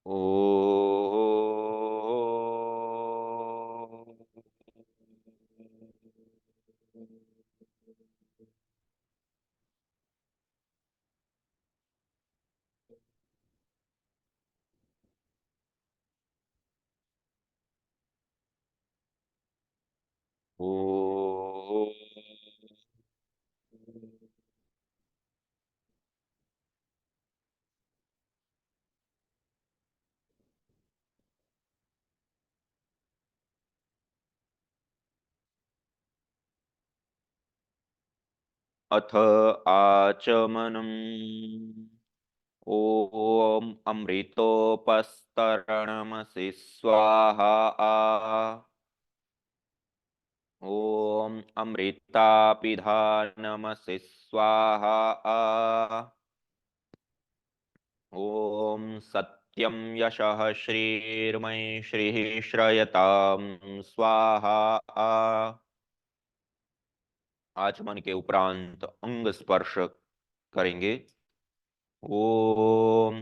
ओ अथ आचमनम्। ॐ अमृतोपस्तरणमसि स्वाहा। ॐ अमृतापिधानमसि स्वाहा। ॐ सत्यं यशः श्रीर्मयि श्रीः श्रयतां स्वाहा। आचमन के उपरांत अंग स्पर्श करेंगे। ओम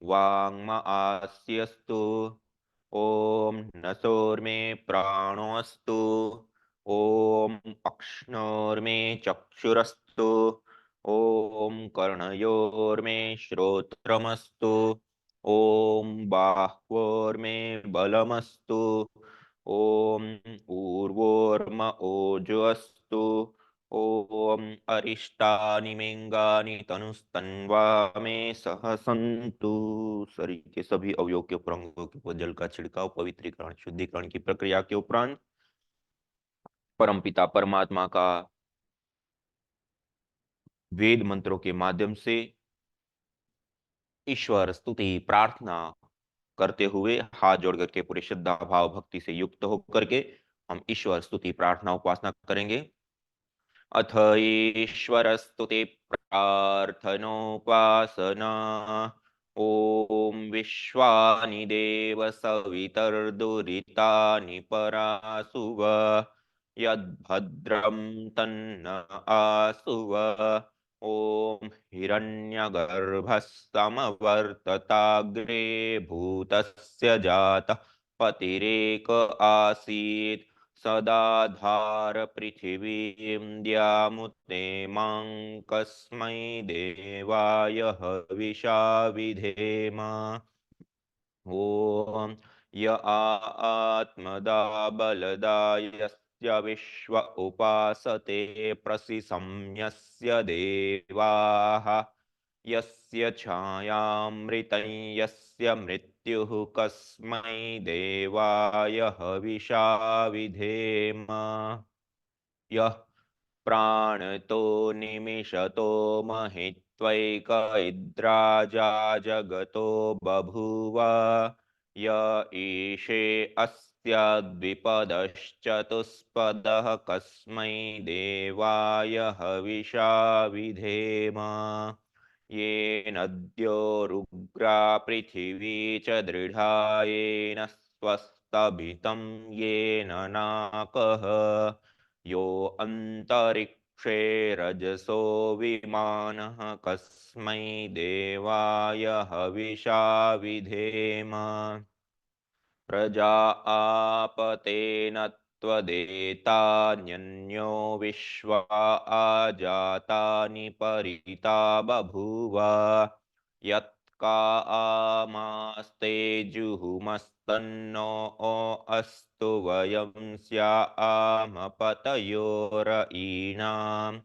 वाङ्म आस्यस्तु। ओम नसोर्मे प्राणोऽस्तु। ओम अक्ष्णोर्मे चक्षुरस्तु। ओम कर्णयोर्मे श्रोत्रमस्तु। ओम बाह्वोर्मे बलमस्तु। ओम ऊर्वोर्म ओजोऽस्तु। ओम अरिष्टानि मेंगानि तनुस्तन्वा में सह सन्तु। शरीर के सभी अवयवों के ऊपर अंगों के ऊपर जल का छिड़काव पवित्रीकरण शुद्धिकरण की प्रक्रिया के उपरांत परमपिता परमात्मा का वेद मंत्रों के माध्यम से ईश्वर स्तुति प्रार्थना करते हुए हाथ जोड़ करके पूरे श्रद्धा भाव भक्ति से युक्त होकर के हम ईश्वर स्तुति प्रार्थना उपासना करेंगे। अथ ईश्वरस्तुति प्रार्थनोपासना। ओम विश्वानि देव सवितर्दुरितानि परासुव यद्भद्रं तन्न आसुव। ओम हिरण्यगर्भः समवर्तताग्रे भूतस्य जातः पतिरेक आसीत् सदाधार पृथिवीं द्यामुते मां कस्मै देवाय हविषा विधेम। ॐ य आत्मदा बलदा यस्य विश्व उपासते प्रसिसंयस्य देवाः यस्य छायामृतं यस्य मृत्युः कस्मै देवाय हविषा विधेम। यः प्राणतो निमिषतो महित्वैक इद्राजा जगतो बभूव य ईशे अस्य द्विपदश्चतुष्पदः कस्मै देवाय हविषा विधेम। येनद्यो रुग्रा पृथिवी च दृढा येन स्वस्तभितं येन नाकः यो अन्तरिक्षे रजसो विमानः कस्मै देवाय हविषा विधेम। प्रजा आपतेन त्वदेतान्यन्यो विश्वा आजातानि परिता बभूव यत्का आमास्ते जुहुमस्तन्नो अस्तु वयं स्यामपतयोरयीणाम्।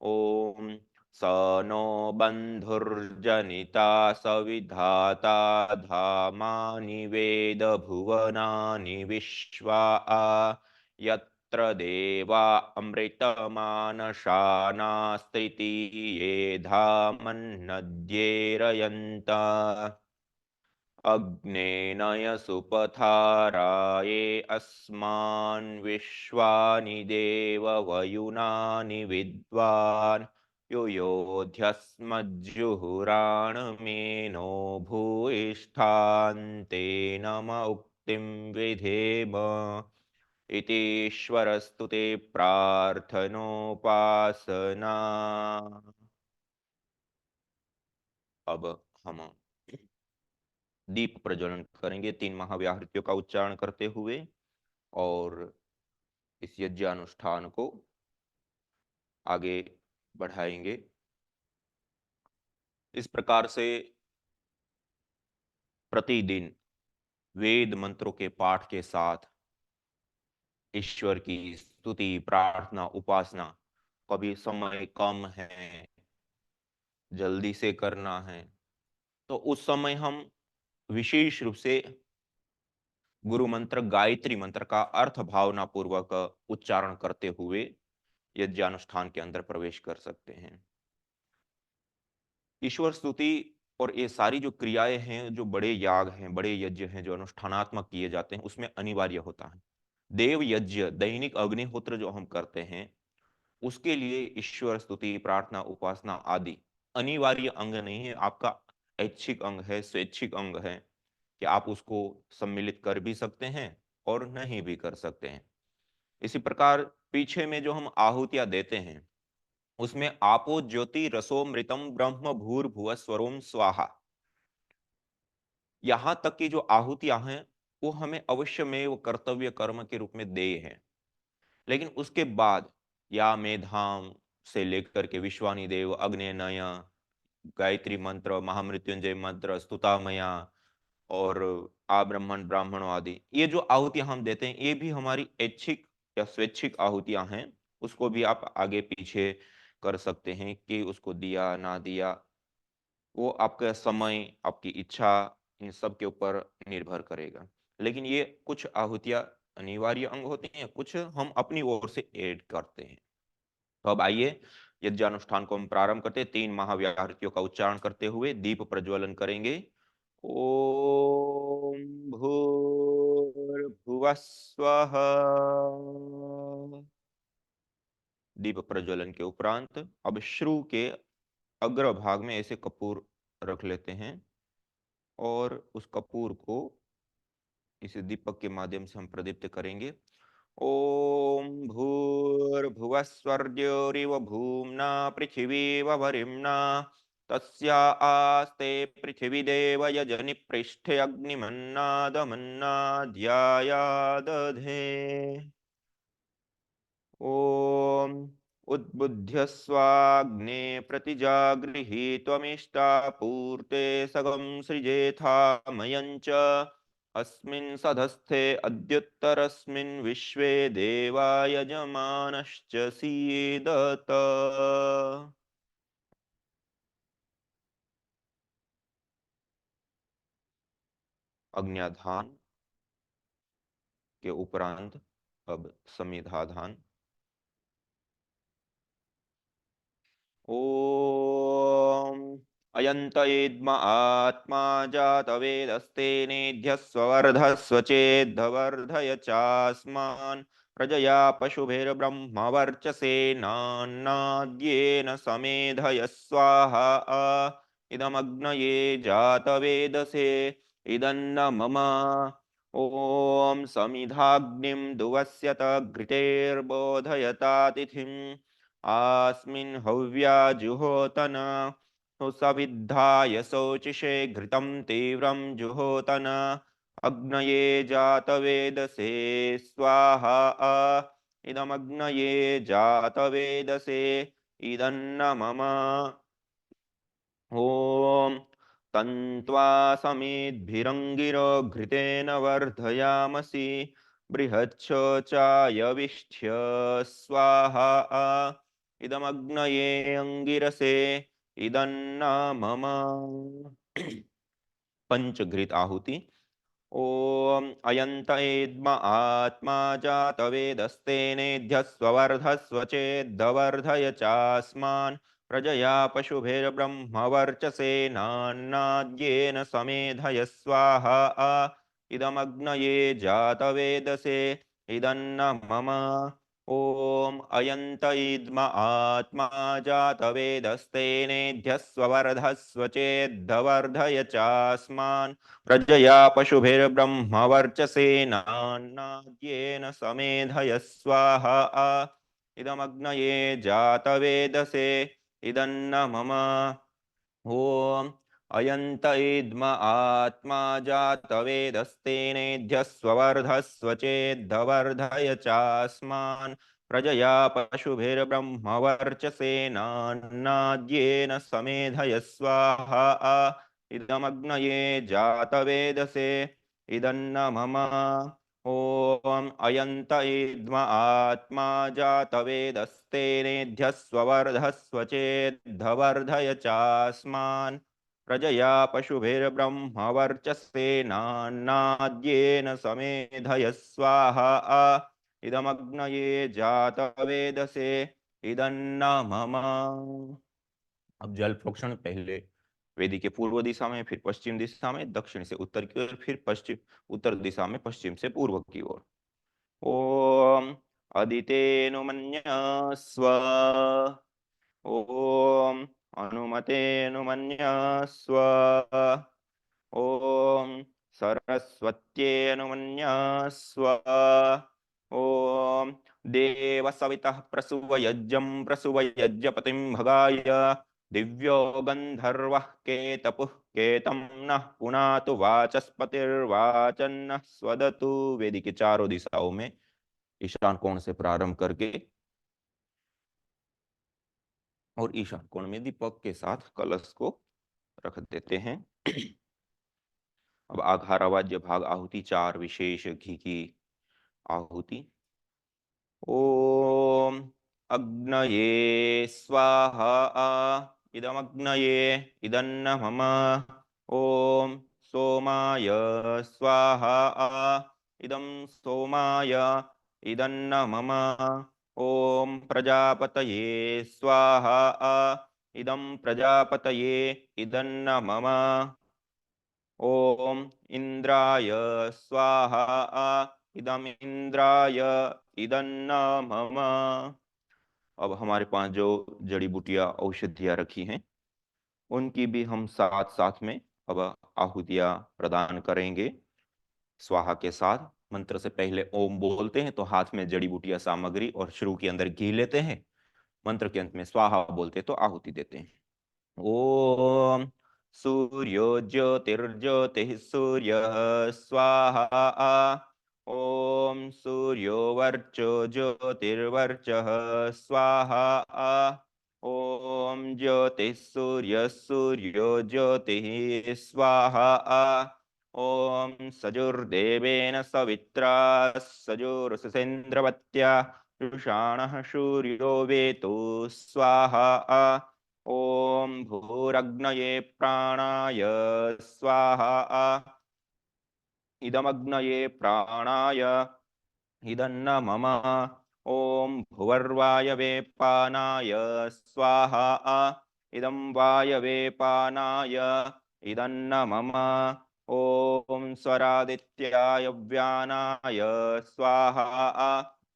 ॐ स नो बन्धुर्जनिता सविधाता धामानि वेद भुवनानि विश्वा यत्र देवा अमृतमानशानास्त्रिति ये धामन्नद्येरयन्त अग्नेनय सुपथाराये अस्मान् विश्वानि देव वयुनानि विद्वान् युयोध्यस्मज्जुहुराणमेनो भूयिष्ठान्ते नम उक्तिं विधेम। इतीश्वरस्तु ते प्रार्थनोपासना। अब हम दीप प्रज्वलन करेंगे 3 महाव्याहृतियों का उच्चारण करते हुए और इस यज्ञानुष्ठान को आगे बढ़ाएंगे। इस प्रकार से प्रतिदिन वेद मंत्रों के पाठ के साथ ईश्वर की स्तुति प्रार्थना उपासना, कभी समय कम है जल्दी से करना है तो उस समय हम विशेष रूप से गुरु मंत्र गायत्री मंत्र का अर्थ भावना पूर्वक उच्चारण करते हुए यज्ञानुष्ठान के अंदर प्रवेश कर सकते हैं। ईश्वर स्तुति और ये सारी जो क्रियाएं हैं, जो बड़े याग हैं, बड़े यज्ञ हैं, जो अनुष्ठानात्मक किए जाते हैं, उसमें अनिवार्य होता है। देव यज्ञ, दैनिक अग्निहोत्र जो हम करते हैं, उसके लिए ईश्वर स्तुति प्रार्थना उपासना आदि अनिवार्य अंग नहीं है, आपका ऐच्छिक अंग है, स्वैच्छिक अंग है कि आप उसको सम्मिलित कर भी सकते हैं और नहीं भी कर सकते हैं। इसी प्रकार पीछे में जो हम आहुतियां देते हैं उसमें आपो ज्योति रसोमृतम ब्रह्म भूर्भुव स्वरोम स्वाहा, यहां तक की जो आहुतियां हैं वो हमें अवश्य में वो कर्तव्य कर्म के रूप में देय है। लेकिन उसके बाद या मेधाम से लेकर के विश्वानी देव, अग्नेय, गायत्री मंत्र, महामृत्युंजय मंत्र, स्तुतामया और आब्रह्मण ब्राह्मणों आदि, ये जो आहुतियां हम देते हैं ये भी हमारी ऐच्छिक या स्वैच्छिक आहुतियां हैं। उसको भी आप आगे पीछे कर सकते हैं कि उसको दिया ना दिया, वो आपका समय, आपकी इच्छा, इन सब के ऊपर निर्भर करेगा। लेकिन ये कुछ आहुतियां अनिवार्य अंग होती हैं, कुछ हम अपनी ओर से ऐड करते हैं। तो अब आइए यज्ञानुष्ठान को हम प्रारंभ करते हैं। 3 महाव्याहृतियों का उच्चारण करते हुए दीप प्रज्वलन करेंगे। ओम भूर्भुवः स्वः। दीप प्रज्वलन के उपरांत अब श्रु के अग्रभाग में ऐसे कपूर रख लेते हैं और उस कपूर को इस दीपक के माध्यम से हम प्रदीप्त करेंगे। ओम भूर्भुवस्वर्योरिव भूम्ना पृथिवीव वरिम्ना तस्या आस्ते पृथिवी देव यजनि पृष्ठे अग्निमन्नादमन्नाद्यायादधे। ओम उद्बुद्ध्य स्वाग्ने प्रतिजागृहि त्वमिष्टा पूर्ते सगं सृजेथा मयञ्च अस्मिन् सधस्थे अद्युत्तरस्मिन् विश्वे देवा यजमानश्च सीदत। अग्न्याधान के उपरांत अब समिधाधान। ओम अयंत इद्म आत्मा जातवेदस्तेनेभ्यः स्ववर्धस्व चेद्धवर्धय चास्मान् प्रजया पशुभिर्ब्रह्मवर्चसेनान्नाद्येन समेधय स्वाहा। इदमग्नये जातवेदसे इदन्न मम। ओम समिधाग्निं दुवस्यत घृतेर्बोधयतातिथिम् आस्मिन् हव्या जुहोतन सविद्धाय शोचिषे घृतं तीव्रं जुहोतन अग्नये जातवेदसे स्वाहा। इदमग्नये जातवेदसे इदन्न मम। ॐ तन्त्वा समेद्भिरङ्गिरो घृतेन वर्धयामसि बृहच्छोचायविष्ठ्य स्वाहा। इदमग्नये अङ्गिरसे इदन्न मम। पंचघृत आहुति। ओम अयंत एद्म आत्मा जातवेदस्तेनेध्यस्वर्धस्व चेद्धवर्धय चास्मान् प्रजया पशुभिर्ब्रह्मवर्चसेनान्नाद्येन समेधय स्वाहा। इदमग्नये जातवेदसे इदन्न मम। ओम अयंत इद्म आत्मा जातवेदस्तेनेध्यस्वर्धस्व चेद्धवर्धय चास्मान् प्रजया पशुभिर्ब्रह्मवर्चसेनान्नाद्येन समेधय स्वाहा। इदमग्नये जातवेदसे इदन्न मम। ओम अयंत इद्म आत्मा जातवेदस्तेनेध्यस्वर्धस्व चेद्धवर्धय चास्मान् प्रजया पशुभिर्ब्रह्मवर्चसेनान्नाद्येन समेधय स्वाहा इदमग्नये जातवेदसे इदन्न मम ओम अयंत इद्म आत्मा जातवेदस्तेनेध्यस्वर्धस्व चेद्धवर्धय चास्मान् प्रजया पशुभिर्ब्रह्मवर्चस्तेनान्नाद्येन समेधय स्वाहा इदमग्नये जातवेदसे इदन्न मम। अब जल प्रोक्षण पहले वेदी के पूर्व दिशा में, फिर पश्चिम दिशा में, दक्षिण से उत्तर की ओर, फिर पश्चिम उत्तर दिशा में पश्चिम से पूर्व की ओर। ओम अदितेनुमन्यस्व ओम अनुमतेनुमन्यस्व ओम सरस्वत्येनुमन्यस्व ओम देवसवितः प्रसुवयज्ञं प्रसुवयज्ञपतिं भगाय दिव्यो गन्धर्वः केतपुः केतं नः पुनातु वाचस्पतिर्वाचन्नः स्वदतु। वेदी के चारों दिशाओं में ईशान कोण से प्रारंभ करके और ईशान कोण में दीपक के साथ कलश को रख देते हैं। अब आघारावाद्य भाग आहुति, 4 विशेष घी की आहुति। ओम अग्नये स्वाहा इदमग्नये इदन्न मम। ओम सोमाय स्वाहा इदं सोमाय इदन्न मम। ओम प्रजापतये स्वाहा इदं प्रजापतये इदन्न मम। ओम इंद्राय स्वाहा इदम इंद्राय इदन्न मम। अब हमारे पास जो जड़ी बूटियां औषधियां रखी हैं उनकी भी हम साथ साथ में अब आहुतियां प्रदान करेंगे। स्वाहा के साथ मंत्र से पहले ओम बोलते हैं तो हाथ में जड़ी बूटियां सामग्री और शुरू के अंदर घी लेते हैं। मंत्र के अंत में स्वाहा बोलते तो आहुति देते हैं। ओम सूर्यो ज्योतिर्ज्योतिः सूर्यः स्वाहा। ओम सूर्यो वर्चो ज्योतिर्वर्चः स्वाहा। ओम ज्योतिः सूर्यः सूर्यो ज्योतिः स्वाहा। ओम सजुर्देवेन सवित्रा सजुर्सुसेन्द्रवत्या जुषाणः सूर्यो वेतु स्वाहा। ओम भूरग्नये प्राणाय स्वाहा इदमग्नये प्राणाय इदन्न मम। ओम भुवर्वायवे पानाय स्वाहा इदं वायवे पानाय इदन्न मम। ओम स्वरादित्याय व्यानाय स्वाहा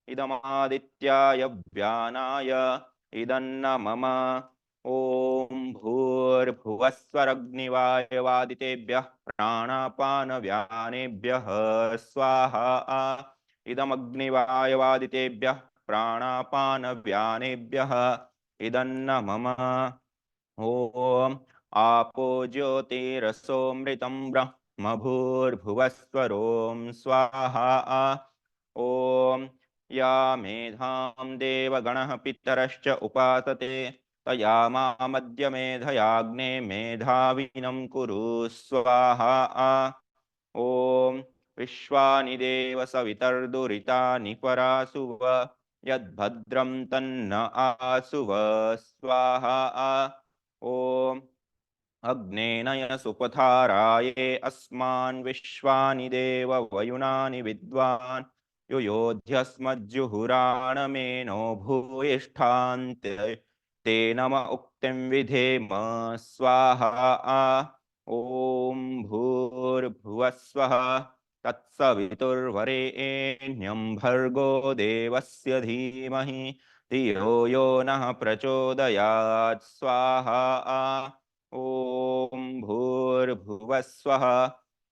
इदमादित्याय व्यानाय इदन्न मम। ओम भूर्भुवस्वरग्निवायवादितेभ्यः प्राणापानव्यानेभ्यः स्वाहा इदमग्निवायवादितेभ्यः प्राणापानव्यानेभ्यः इदन्न मम। ओम आपो ज्योतिरसोमृतं ब्रह्म भूर्भुवस्वरों स्वाहा। ओम या मेधां देवगणः पितरश्च उपासते तया मामद्य मेधयाग्ने मेधाविनं कुरु स्वाहा। ओम विश्वानि देव सवितर्दुरितानि परासुव यद्भद्रं तन्न आसुव स्वाहा। ओम अग्नेनय सुपथाराये अस्मान् विश्वानि देव वयुनानि विद्वान् युयोध्यस्मज्जुहुराणमेनो भूयिष्ठान्ते ते नम उक्तिं विधेम स्वाहा। ओम भूर्भुवस्वः तत्सवितुर्वरेण्यं भर्गो देवस्य धीमहि धियो यो नः प्रचोदयात् स्वाहा। ओम भूर्भुवस्वः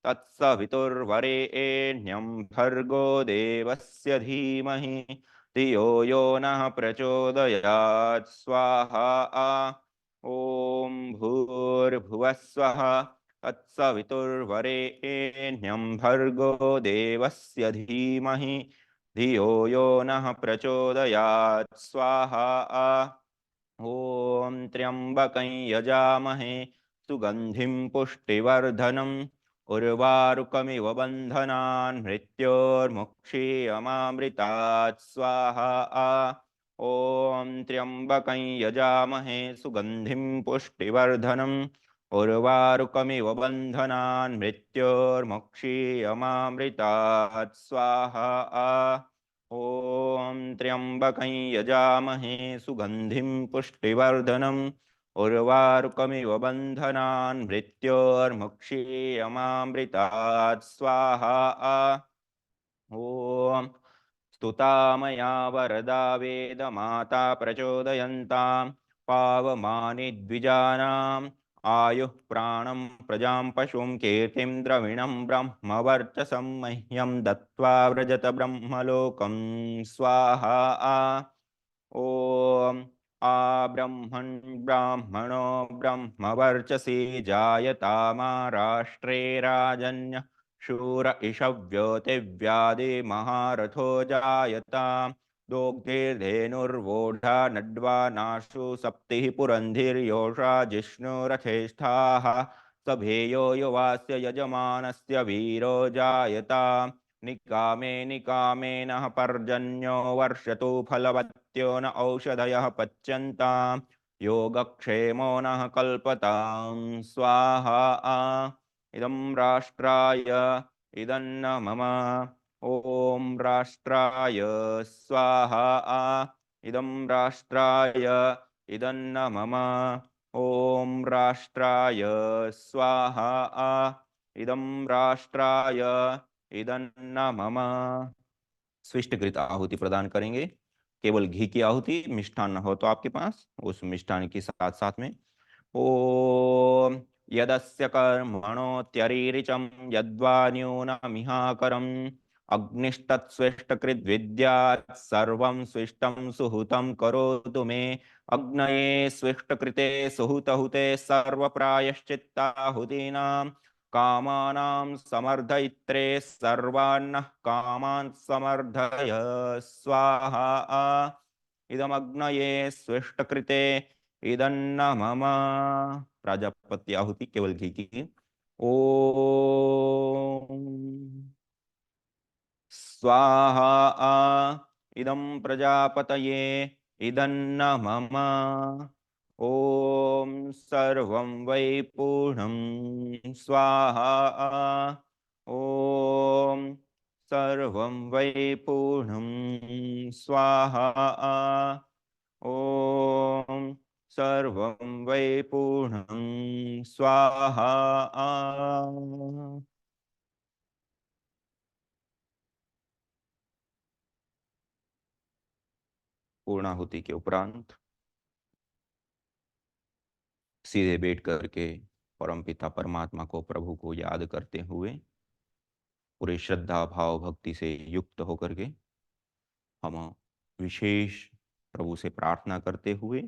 तत्सवितुर्वरेण्यं भर्गो देवस्य धीमहि धियो यो नः प्रचोदयात् स्वाहा। ॐ भूर्भुवः स्वः तत्सवितुर्वरेण्यं भर्गो देवस्य धीमहि धियो यो नः प्रचोदयात् स्वाहा। ॐ त्र्यम्बकं यजामहे सुगन्धिं पुष्टिवर्धनम् उर्वारुकमिव बन्धनान् मृत्योर्मुक्षीयमामृतात् स्वाहा। ॐ त्र्यम्बकं यजामहे सुगन्धिं पुष्टिवर्धनम् उर्वारुकमिव बन्धनान् मृत्योर्मुक्षीयमामृतात् स्वाहा। ॐ त्र्यम्बकं यजामहे सुगन्धिं पुष्टिवर्धनम् उर्वारुकमिव बन्धनान् मृत्योर्मुक्षीयमामृतात् स्वाहा। ॐ स्तुता मया वरदा वेदमाता प्रचोदयन्तां पावमानि द्विजानाम् आयुः प्राणं प्रजां पशुं कीर्तिं द्रविणं ब्रह्मवर्चसं मह्यं दत्त्वा व्रजत ब्रह्मलोकं स्वाहा। ॐ ब्रह्मन् ब्राह्मणो ब्रह्मवर्चसी जायतामा राष्ट्रे राजन्य शूर इषव्योतिव्यादि महारथो जायताम् दोग्धेर्धेनुर्वोढा नड्वानाशु सप्तिः पुरन्धिर्योषा जिष्णुरथेष्ठाः सभेयो युवास्य यजमानस्य वीरो जायताम् निकामे निकामेन पर्जन्यो वर्षतु फलवत्यो न औषधयः पच्यन्ताम् योगक्षेमो नः कल्पतां स्वाहा। इदं राष्ट्राय इदन्न मम। ॐ राष्ट्राय स्वाहा। इदं राष्ट्राय इदन्न मम। ॐ राष्ट्राय स्वाहा। इदं राष्ट्राय इदन्न मम। स्विष्टकृत आहुति प्रदान करेंगे। केवल घी की आहुति, मिष्ठान हो तो आपके पास उस मिष्ठान के साथ साथ में ओम यदस्य कर्मणोत्यरीरिचं यद्वा न्यूनमिहाकरम् अग्निस्तत्स्विष्टकृद्विद्यात् सर्वं स्विष्टं सुहुतं करोतु मे अग्नये स्विष्टकृते सुहुतहुते सर्वप्रायश्चित्ताहुतीनां कामानां समर्धयित्रे सर्वान्नः कामान् समर्धय स्वाहा। इदमग्नये स्विष्टकृते इदन्न मम। प्राजापत्य आहुति केवल घी की। ओम स्वाहा। इदं प्रजापतये इदन्न मम। ओम सर्वं वै पूर्णं स्वाहा। ओम सर्वं वै पूर्णं स्वाहा। ओम सर्वं वै पूर्णं स्वाहा। पूर्णाहुति के उपरांत सीधे बैठ करके परमपिता परमात्मा को, प्रभु को याद करते हुए पूरे श्रद्धा भाव भक्ति से युक्त होकर के हम विशेष प्रभु से प्रार्थना करते हुए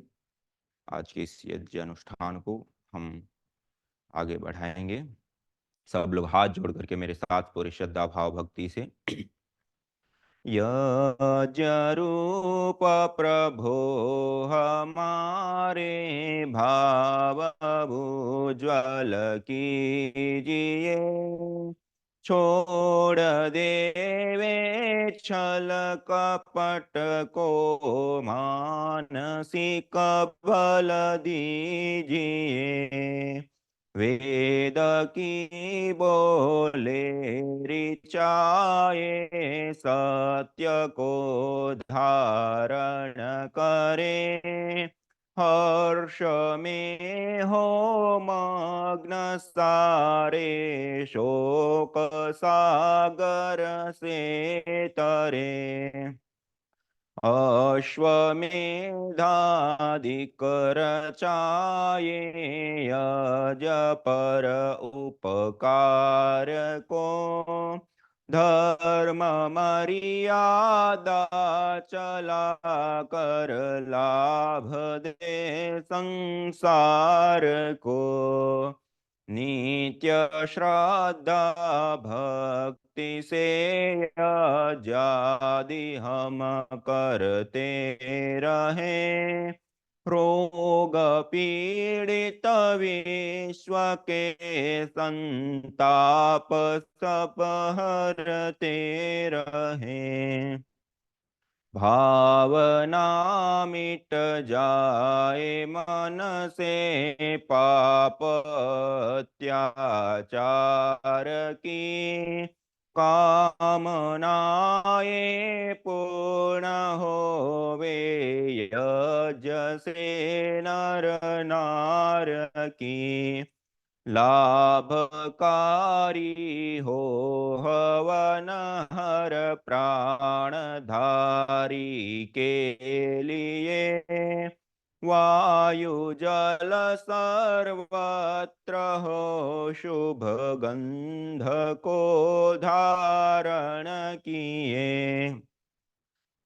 आज के इस यज्ञ अनुष्ठान को हम आगे बढ़ाएंगे। सब लोग हाथ जोड़ करके मेरे साथ पूरी श्रद्धा भाव भक्ति से यज्ञ रूप प्रभो हमारे भाव उज्ज्वल कीजिए छोड़ देवे छल कपट को मानसिक बल दीजिए वेद की बोले ऋचाए सत्य को धारण करे हर्ष में हो मग्न सारे शोक सागर से तरे अश्वमेधाधिक रचाये यज पर उपकार को धर्म मर्यादा चला कर लाभ दे संसार को। नित्य श्रद्धा भक्ति से यज्ञादि हम करते रहे। रोग पीड़ित विश्व के संताप सब हरते रहे। भावना मिट जाए मन से पाप अत्याचार की। कामनाएं पूर्ण होवे यज्ञ से नर नार की। लाभकारी हो हवन हर प्राणधारी के लिए। वायु जल सर्वत्र हो शुभ गंध को धारण किए।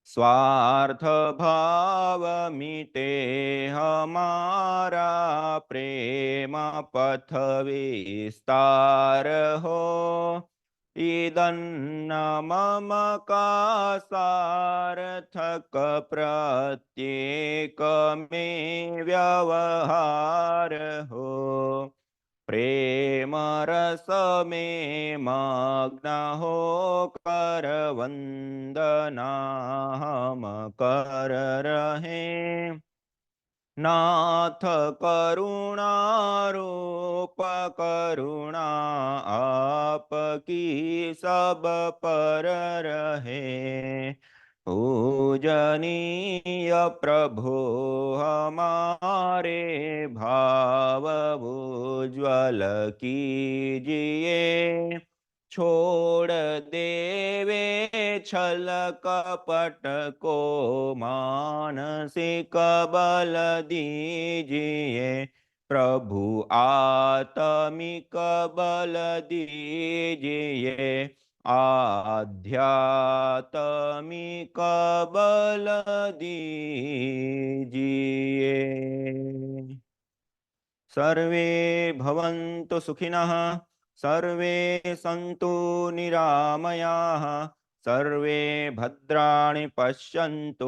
स्वार्थ भाव मिटे हमारा प्रेम पथ विस्तार हो। इदन्न मम का सार्थक प्रत्येक में व्यवहार हो। प्रेम रस में मग्न हो कर वंदना हम कर रहे। नाथ करुणा रूप करुणा आपकी सब पर रहे। पूजनीय प्रभु हमारे भाव उज्ज्वल कीजिए। छोड़ देवे छल कपट को मानसिक बल दीजिए। प्रभु आत्मिक बल दीजिए। आध्यात्मिक बल दीजिए। सर्वे भवन्तु सुखिनः। सर्वे सन्तु निरामयाः। सर्वे भद्राणि पश्यन्तु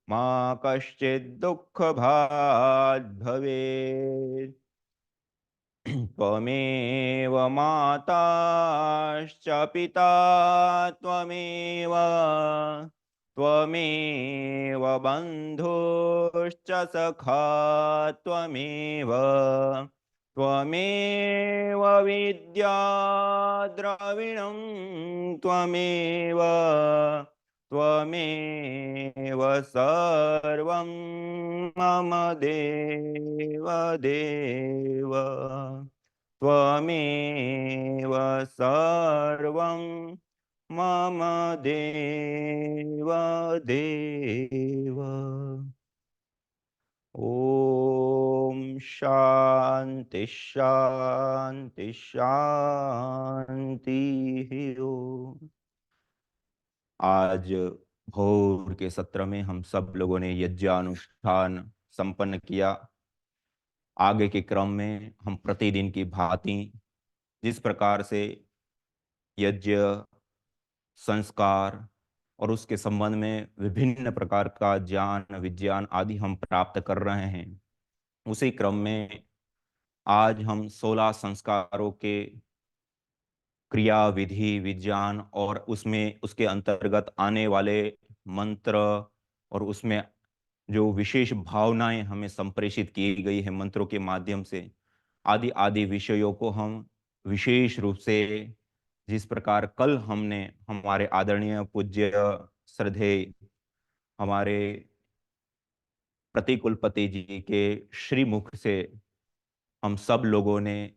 मा कश्चित् दुःखभाग् भवेत्। त्वमेव माताश्च पिता त्वमेव। त्वमेव बन्धुश्च सखा त्वमेव। त्वमेव विद्या द्रविणं त्वमेव। त्वमेव सर्वं मम देव देव। त्वमेव सर्वं मम देव देव। ओम शांति शांति शांति ओम। आज भोर के सत्र में हम सब लोगों ने यज्ञानुष्ठान संपन्न किया। आगे के क्रम में हम प्रतिदिन की भांति जिस प्रकार से यज्ञ संस्कार और उसके संबंध में विभिन्न प्रकार का ज्ञान विज्ञान आदि हम प्राप्त कर रहे हैं, उसी क्रम में आज हम 16 संस्कारों के क्रिया विधि विज्ञान और उसमें उसके अंतर्गत आने वाले मंत्र और उसमें जो विशेष भावनाएं हमें संप्रेषित की गई है मंत्रों के माध्यम से, आदि आदि विषयों को हम विशेष रूप से, जिस प्रकार कल हमने हमारे आदरणीय पूज्य श्रद्धेय हमारे प्रतिकुलपति जी के श्रीमुख से हम सब लोगों ने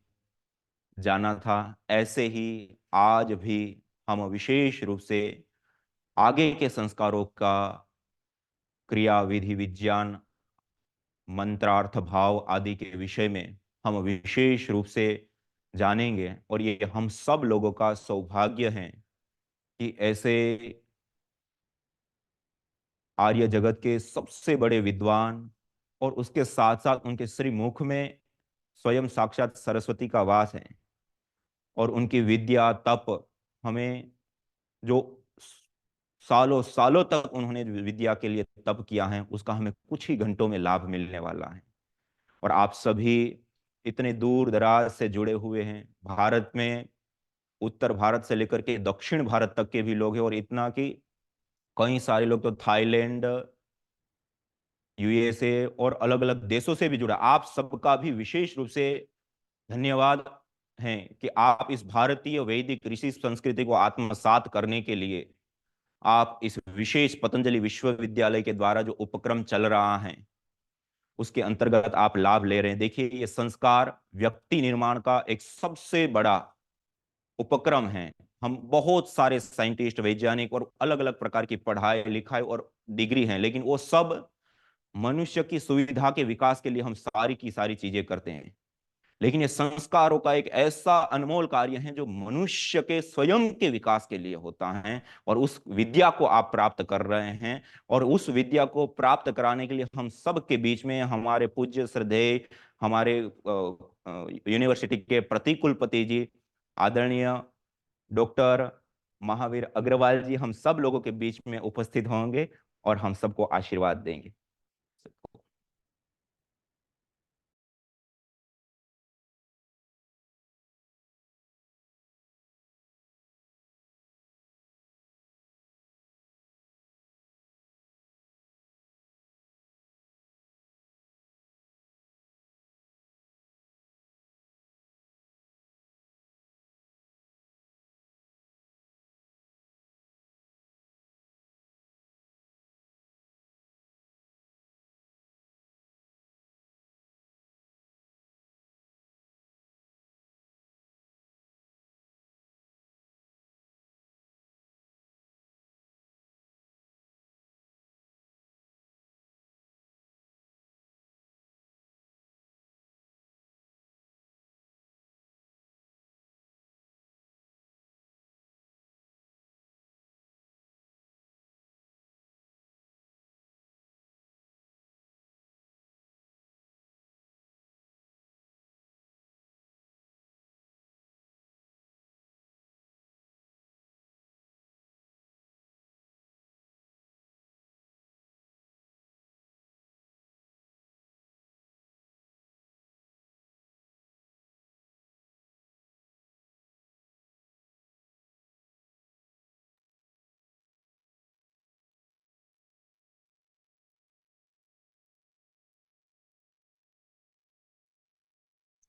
जाना था, ऐसे ही आज भी हम विशेष रूप से आगे के संस्कारों का क्रिया विधि विज्ञान मंत्रार्थ भाव आदि के विषय में हम विशेष रूप से जानेंगे। और ये हम सब लोगों का सौभाग्य है कि ऐसे आर्य जगत के सबसे बड़े विद्वान और उसके साथ साथ उनके श्रीमुख में स्वयं साक्षात सरस्वती का वास है, और उनकी विद्या तप हमें, जो सालों सालों तक उन्होंने विद्या के लिए तप किया है, उसका हमें कुछ ही घंटों में लाभ मिलने वाला है। और आप सभी इतने दूर दराज से जुड़े हुए हैं, भारत में उत्तर भारत से लेकर के दक्षिण भारत तक के भी लोग हैं, और इतना कि कई सारे लोग तो थाईलैंड, यूएसए और अलग अलग देशों से भी जुड़ा। आप सबका भी विशेष रूप से धन्यवाद है कि आप इस भारतीय वैदिक ऋषि संस्कृति को आत्मसात करने के लिए आप इस विशेष पतंजलि विश्वविद्यालय के द्वारा जो उपक्रम चल रहा है उसके अंतर्गत आप लाभ ले रहे हैं। देखिए, ये संस्कार व्यक्ति निर्माण का एक सबसे बड़ा उपक्रम है। हम बहुत सारे साइंटिस्ट, वैज्ञानिक और अलग अलग प्रकार की पढ़ाई लिखाई और डिग्री हैं, लेकिन वो सब मनुष्य की सुविधा के विकास के लिए हम सारी की सारी चीजें करते हैं। लेकिन ये संस्कारों का एक ऐसा अनमोल कार्य है जो मनुष्य के स्वयं के विकास के लिए होता है, और उस विद्या को आप प्राप्त कर रहे हैं। और उस विद्या को प्राप्त कराने के लिए हम सब के बीच में हमारे पूज्य श्रद्धेय, हमारे यूनिवर्सिटी के प्रतिकुलपति जी, आदरणीय डॉक्टर महावीर अग्रवाल जी, हम सब लोगों के बीच में उपस्थित होंगे और हम सबको आशीर्वाद देंगे।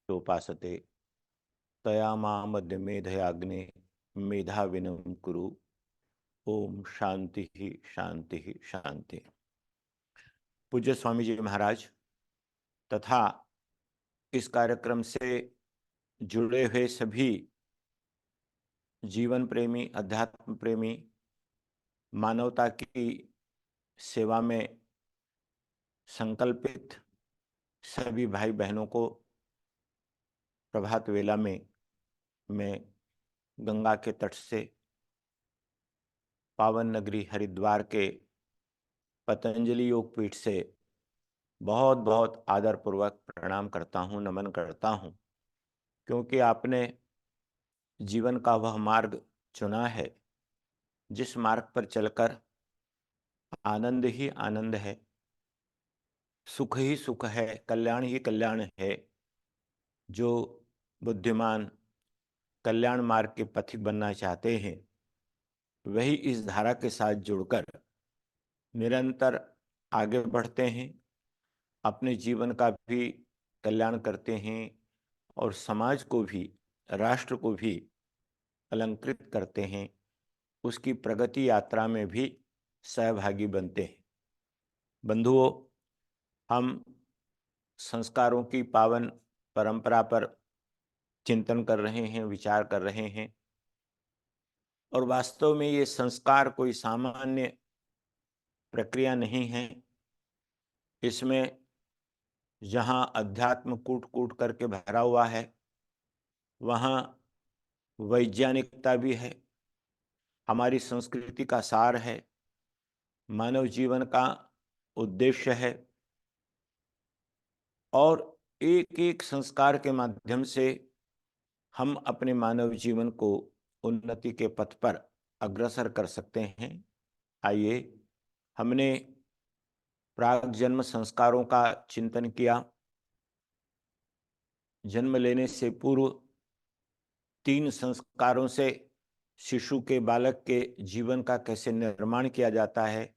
सोपासते तया मध्य मेधयाग्ने मेधा विनम कुरु। ओम शांति ही शांति ही शांति। पूज्य स्वामी जी महाराज तथा इस कार्यक्रम से जुड़े हुए सभी जीवन प्रेमी, अध्यात्म प्रेमी, मानवता की सेवा में संकल्पित सभी भाई बहनों को प्रभात वेला में मैं गंगा के तट से पावन नगरी हरिद्वार के पतंजलि योगपीठ से बहुत बहुत आदरपूर्वक प्रणाम करता हूँ, नमन करता हूँ, क्योंकि आपने जीवन का वह मार्ग चुना है जिस मार्ग पर चलकर आनंद ही आनंद है, सुख ही सुख है, कल्याण ही कल्याण है। जो बुद्धिमान कल्याण मार्ग के पथिक बनना चाहते हैं वही इस धारा के साथ जुड़कर निरंतर आगे बढ़ते हैं, अपने जीवन का भी कल्याण करते हैं और समाज को भी, राष्ट्र को भी अलंकृत करते हैं, उसकी प्रगति यात्रा में भी सहभागी बनते हैं। बंधुओं, हम संस्कारों की पावन परंपरा पर चिंतन कर रहे हैं, विचार कर रहे हैं, और वास्तव में ये संस्कार कोई सामान्य प्रक्रिया नहीं है। इसमें जहाँ अध्यात्म कूट कूट करके भरा हुआ है, वहाँ वैज्ञानिकता भी है, हमारी संस्कृति का सार है, मानव जीवन का उद्देश्य है और एक एक संस्कार के माध्यम से हम अपने मानव जीवन को उन्नति के पथ पर अग्रसर कर सकते हैं। आइए, हमने प्राग जन्म संस्कारों का चिंतन किया। जन्म लेने से पूर्व 3 संस्कारों से शिशु के बालक के जीवन का कैसे निर्माण किया जाता है,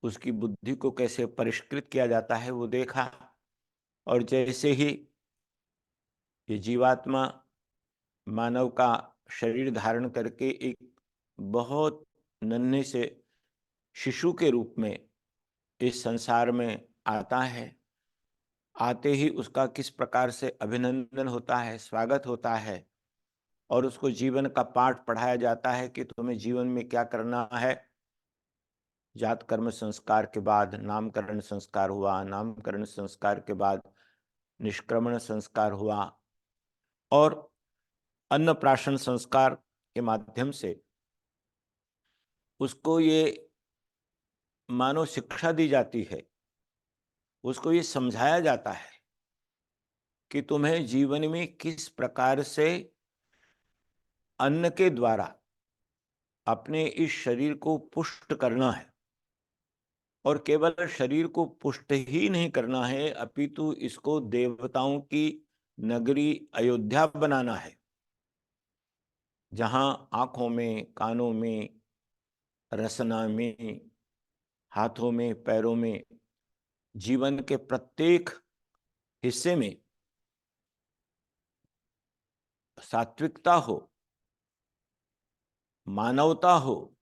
उसकी बुद्धि को कैसे परिष्कृत किया जाता है वो देखा। और जैसे ही ये जीवात्मा मानव का शरीर धारण करके एक बहुत नन्हे से शिशु के रूप में इस संसार में आता है, आते ही उसका किस प्रकार से अभिनंदन होता है, स्वागत होता है और उसको जीवन का पाठ पढ़ाया जाता है कि तुम्हें जीवन में क्या करना है। जात कर्म संस्कार के बाद नामकरण संस्कार हुआ, नामकरण संस्कार के बाद निष्क्रमण संस्कार हुआ और अन्नप्राशन संस्कार के माध्यम से उसको ये मानव शिक्षा दी जाती है, उसको ये समझाया जाता है कि तुम्हें जीवन में किस प्रकार से अन्न के द्वारा अपने इस शरीर को पुष्ट करना है और केवल शरीर को पुष्ट ही नहीं करना है, अपितु इसको देवताओं की नगरी अयोध्या बनाना है, जहां आंखों में, कानों में, रसना में, हाथों में, पैरों में, जीवन के प्रत्येक हिस्से में सात्विकता हो, मानवता हो,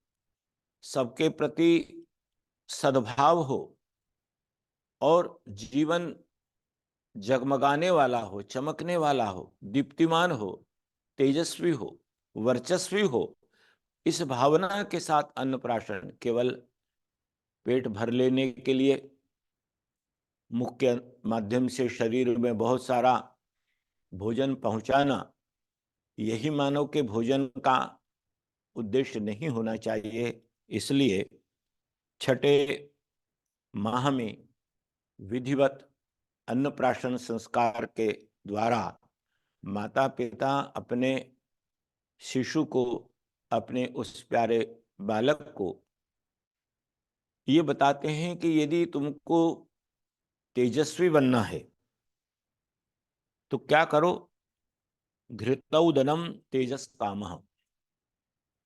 सबके प्रति सद्भाव हो और जीवन जगमगाने वाला हो, चमकने वाला हो, दीप्तिमान हो, तेजस्वी हो, वर्चस्वी हो। इस भावना के साथ अन्नप्राशन केवल पेट भर लेने के लिए मुख के माध्यम से शरीर में बहुत सारा भोजन पहुंचाना, यही मानव के भोजन का उद्देश्य नहीं होना चाहिए। इसलिए छठे माह में विधिवत अन्नप्राशन संस्कार के द्वारा माता पिता अपने शिशु को, अपने उस प्यारे बालक को ये बताते हैं कि यदि तुमको तेजस्वी बनना है तो क्या करो, घृतौदनम तेजस कामः,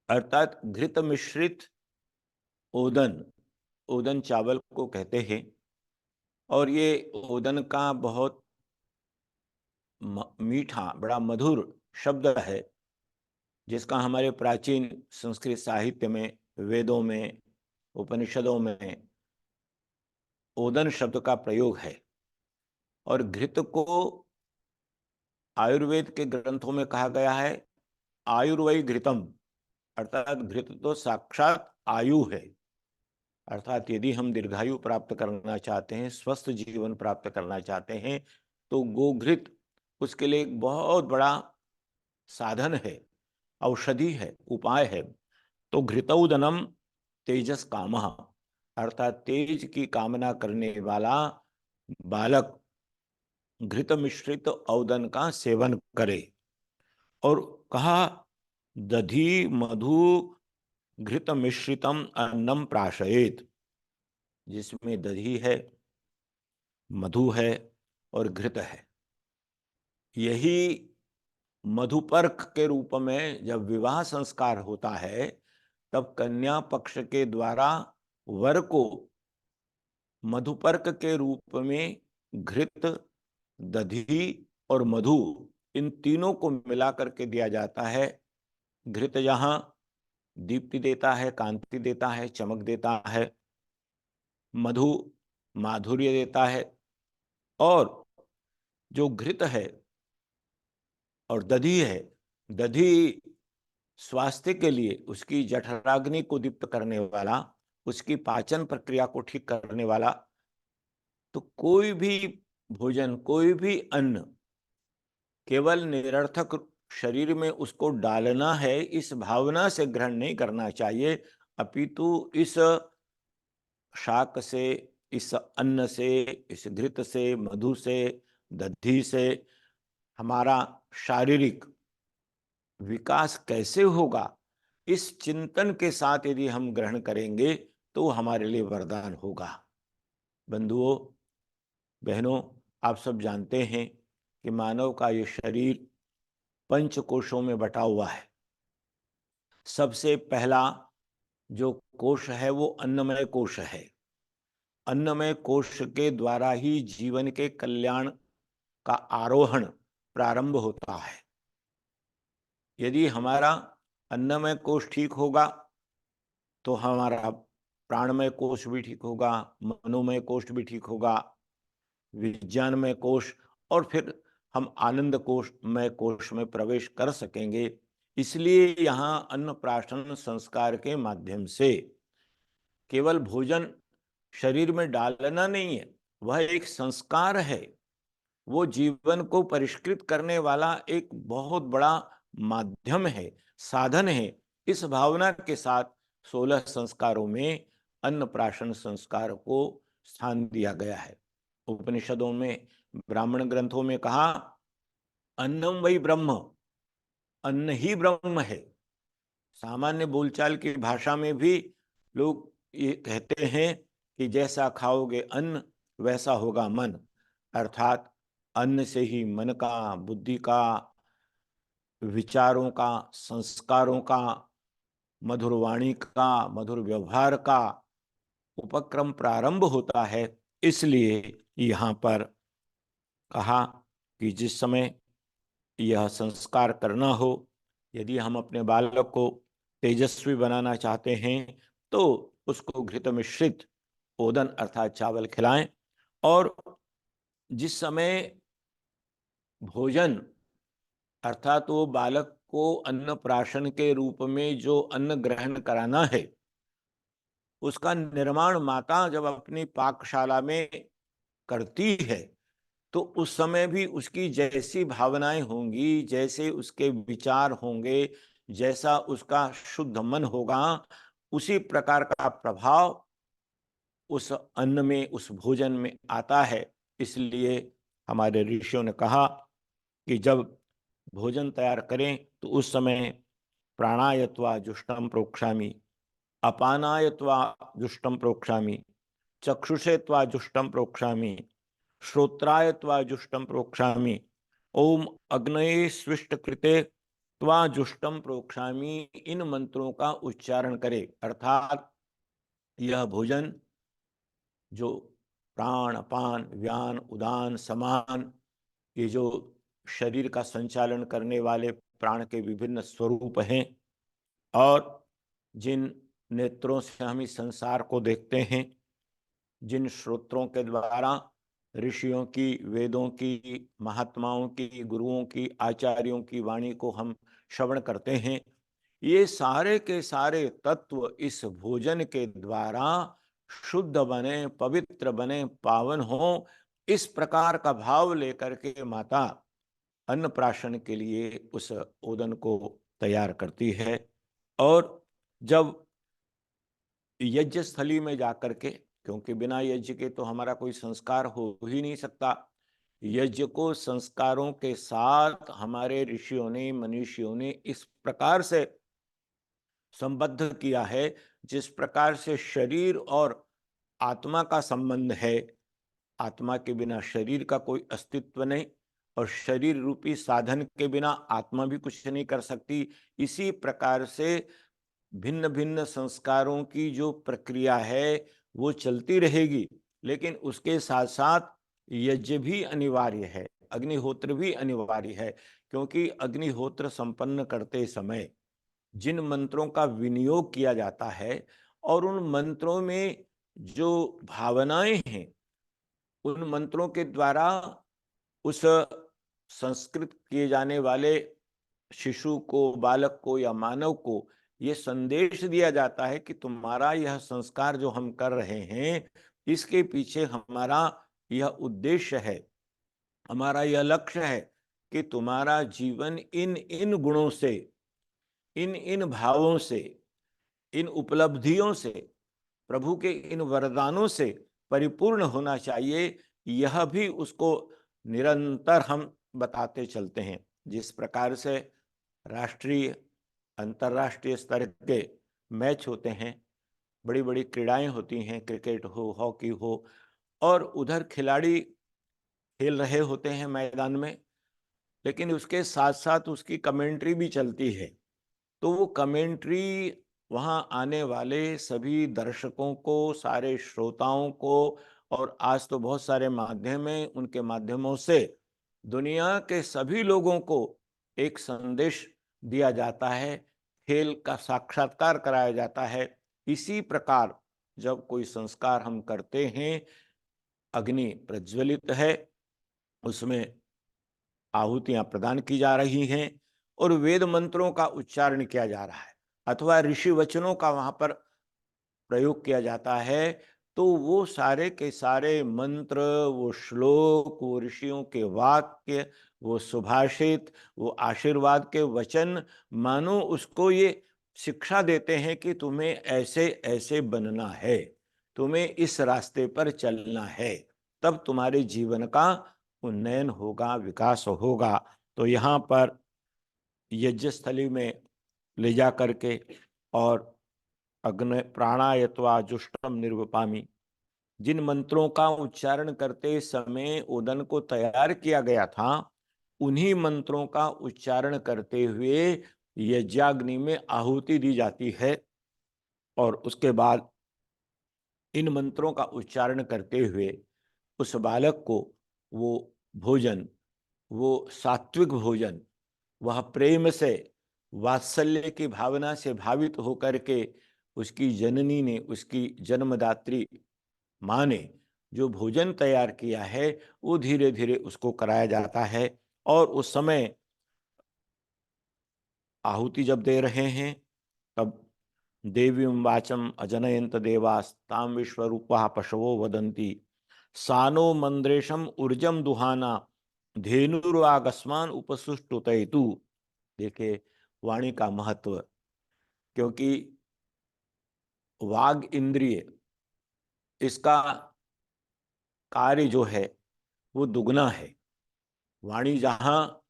अर्थात घृत मिश्रित ओदन, ओदन चावल को कहते हैं और ये ओदन का बहुत मीठा, बड़ा मधुर शब्द है जिसका हमारे प्राचीन संस्कृत साहित्य में, वेदों में, उपनिषदों में ओदन शब्द का प्रयोग है। और घृत को आयुर्वेद के ग्रंथों में कहा गया है आयुर्वै घृतम, अर्थात घृत तो साक्षात आयु है। अर्थात यदि हम दीर्घायु प्राप्त करना चाहते हैं, स्वस्थ जीवन प्राप्त करना चाहते हैं, तो गोघृत उसके लिए एक बहुत बड़ा साधन है, औषधि है, उपाय है। तो घृतौदनम तेजस कामः, अर्थात तेज की कामना करने वाला बालक घृत मिश्रित औदन का सेवन करे। और कहा दधि मधु घृत मिश्रितम अन्नम प्राशयेत, जिसमें दही है, मधु है और घृत है। यही मधुपर्क के रूप में जब विवाह संस्कार होता है तब कन्या पक्ष के द्वारा वर को मधुपर्क के रूप में घृत, दधी और मधु, इन तीनों को मिलाकर के दिया जाता है। घृत जहां दीप्ति देता है, कांति देता है, चमक देता है, मधु माधुर्य देता है और जो घृत है और दधी है, दधी स्वास्थ्य के लिए, उसकी जठराग्नि को दीप्त करने वाला, उसकी पाचन प्रक्रिया को ठीक करने वाला। तो कोई भी भोजन, कोई भी अन्न केवल निरर्थक शरीर में उसको डालना है, इस भावना से ग्रहण नहीं करना चाहिए, अपितु इस शाक से, इस अन्न से, इस घृत से, मधु से, दधि से हमारा शारीरिक विकास कैसे होगा, इस चिंतन के साथ यदि हम ग्रहण करेंगे तो हमारे लिए वरदान होगा। बंधुओं, बहनों, आप सब जानते हैं कि मानव का ये शरीर पंच कोशों में बटा हुआ है। सबसे पहला जो कोश है वो अन्नमय कोश है। अन्नमय कोश के द्वारा ही जीवन के कल्याण का आरोहण प्रारंभ होता है। यदि हमारा अन्नमय कोश ठीक होगा तो हमारा प्राणमय कोश भी ठीक होगा, मनोमय कोश भी ठीक होगा, विज्ञानमय कोश, और फिर हम आनंद कोशमय कोश में प्रवेश कर सकेंगे। इसलिए यहाँ अन्नप्राशन संस्कार के माध्यम से केवल भोजन शरीर में डालना नहीं है, वह एक संस्कार है। वो जीवन को परिष्कृत करने वाला एक बहुत बड़ा माध्यम है, साधन है। इस भावना के साथ 16 संस्कारों में अन्नप्राशन संस्कार को स्थान दिया गया है। उपनिषदों में, ब्राह्मण ग्रंथों में कहा, अन्नम वही ब्रह्म, अन्न ही ब्रह्म है। सामान्य बोलचाल की भाषा में भी लोग ये कहते हैं कि जैसा खाओगे अन्न वैसा होगा मन, अर्थात अन्न से ही मन का, बुद्धि का, विचारों का, संस्कारों का, मधुर वाणी का, मधुर व्यवहार का उपक्रम प्रारंभ होता है। इसलिए यहाँ पर कहा कि जिस समय यह संस्कार करना हो, यदि हम अपने बालक को तेजस्वी बनाना चाहते हैं तो उसको घृत मिश्रित ओदन अर्थात चावल खिलाएं। और जिस समय भोजन अर्थात वो बालक को अन्नप्राशन के रूप में जो अन्न ग्रहण कराना है, उसका निर्माण माता जब अपनी पाकशाला में करती है तो उस समय भी उसकी जैसी भावनाएं होंगी, जैसे उसके विचार होंगे, जैसा उसका शुद्ध मन होगा, उसी प्रकार का प्रभाव उस अन्न में, उस भोजन में आता है। इसलिए हमारे ऋषियों ने कहा कि जब भोजन तैयार करें तो उस समय प्राणायत्वा जुष्टम प्रोक्षामि, अपानायत्वा जुष्टम प्रोक्षामि, चक्षुषे त्वा जुष्टम प्रोक्षामि, श्रोत्राय त्वा जुष्टम प्रोक्षामि, ओम अग्नये स्विष्ट कृते त्वा जुष्टम प्रोक्षामि। इन मंत्रों का उच्चारण करे, अर्थात यह भोजन जो प्राण, अपान, व्यान, उदान, समान, ये जो शरीर का संचालन करने वाले प्राण के विभिन्न स्वरूप हैं, और जिन नेत्रों से हम इस संसार को देखते हैं, जिन श्रोत्रों के द्वारा ऋषियों की, वेदों की, महात्माओं की, गुरुओं की, आचार्यों की वाणी को हम श्रवण करते हैं, ये सारे के सारे तत्व इस भोजन के द्वारा शुद्ध बने, पवित्र बने, पावन हो, इस प्रकार का भाव लेकर के माता अन्नप्राशन के लिए उस ओदन को तैयार करती है। और जब यज्ञ स्थली में जाकर के, क्योंकि बिना यज्ञ के तो हमारा कोई संस्कार हो ही नहीं सकता, यज्ञ को संस्कारों के साथ हमारे ऋषियों ने, मनीषियों ने इस प्रकार से संबद्ध किया है, जिस प्रकार से शरीर और आत्मा का संबंध है। आत्मा के बिना शरीर का कोई अस्तित्व नहीं, और शरीर रूपी साधन के बिना आत्मा भी कुछ नहीं कर सकती। इसी प्रकार से भिन्न भिन्न संस्कारों की जो प्रक्रिया है वो चलती रहेगी, लेकिन उसके साथ साथ यज्ञ भी अनिवार्य है, अग्निहोत्र भी अनिवार्य है। क्योंकि अग्निहोत्र संपन्न करते समय जिन मंत्रों का विनियोग किया जाता है और उन मंत्रों में जो भावनाएं हैं, उन मंत्रों के द्वारा उस संस्कृत किए जाने वाले शिशु को, बालक को या मानव को ये संदेश दिया जाता है कि तुम्हारा यह संस्कार जो हम कर रहे हैं, इसके पीछे हमारा यह उद्देश्य है, हमारा यह लक्ष्य है कि तुम्हारा जीवन इन इन गुणों से, इन इन भावों से, इन उपलब्धियों से, प्रभु के इन वरदानों से परिपूर्ण होना चाहिए। यह भी उसको निरंतर हम बताते चलते हैं। जिस प्रकार से राष्ट्रीय, अंतर्राष्ट्रीय स्तर के मैच होते हैं, बड़ी बड़ी क्रीड़ाएं होती हैं, क्रिकेट हो, हॉकी हो, और उधर खिलाड़ी खेल रहे होते हैं मैदान में, लेकिन उसके साथ साथ उसकी कमेंट्री भी चलती है। तो वो कमेंट्री वहाँ आने वाले सभी दर्शकों को, सारे श्रोताओं को, और आज तो बहुत सारे माध्यम हैं, उनके माध्यमों से दुनिया के सभी लोगों को एक संदेश दिया जाता है, खेल का साक्षात्कार कराया जाता है। इसी प्रकार जब कोई संस्कार हम करते हैं, अग्नि प्रज्वलित है, उसमें आहुतियां प्रदान की जा रही हैं और वेद मंत्रों का उच्चारण किया जा रहा है, अथवा ऋषि वचनों का वहां पर प्रयोग किया जाता है, तो वो सारे के सारे मंत्र, वो श्लोक, वो ऋषियों के वाक्य, वो सुभाषित, वो आशीर्वाद के वचन, मानो उसको ये शिक्षा देते हैं कि तुम्हें ऐसे ऐसे बनना है, तुम्हें इस रास्ते पर चलना है, तब तुम्हारे जीवन का उन्नयन होगा, विकास होगा। तो यहाँ पर यज्ञस्थली में ले जा करके और अग्नि प्राणायत्वा जुष्टम निर्वपामी, जिन मंत्रों का उच्चारण करते समय उदन को तैयार किया गया था, उन्हीं मंत्रों का उच्चारण करते हुए यज्ञाग्नि में आहुति दी जाती है। और उसके बाद इन मंत्रों का उच्चारण करते हुए उस बालक को वो भोजन, वो सात्विक भोजन, वह प्रेम से, वात्सल्य की भावना से भावित होकर के उसकी जननी ने, उसकी जन्मदात्री माँ ने जो भोजन तैयार किया है, वो धीरे धीरे उसको कराया जाता है। और उस समय आहुति जब दे रहे हैं, तब देवीं वाचम अजनयंत देवास ताम विश्वरूपा पशवो वदंती सानो मंद्रेशम ऊर्जम दुहाना धेनुर्वागस्मान उपसुष्टुतयतु। देखिए वाणी का महत्व, क्योंकि वाग इंद्रिय, इसका कार्य जो है वो दुगना है। वाणी जहाँ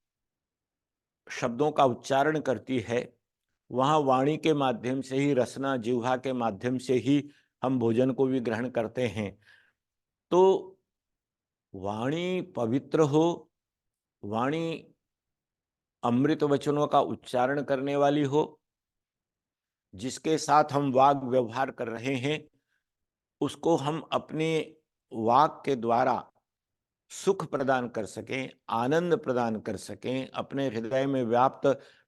शब्दों का उच्चारण करती है, वहाँ वाणी के माध्यम से ही, रसना जिह्वा के माध्यम से ही हम भोजन को भी ग्रहण करते हैं। तो वाणी पवित्र हो, वाणी अमृत वचनों का उच्चारण करने वाली हो, जिसके साथ हम वाग व्यवहार कर रहे हैं, उसको हम अपने वाक के द्वारा सुख प्रदान कर सकें, आनंद प्रदान कर सकें, अपने हृदय में व्याप्त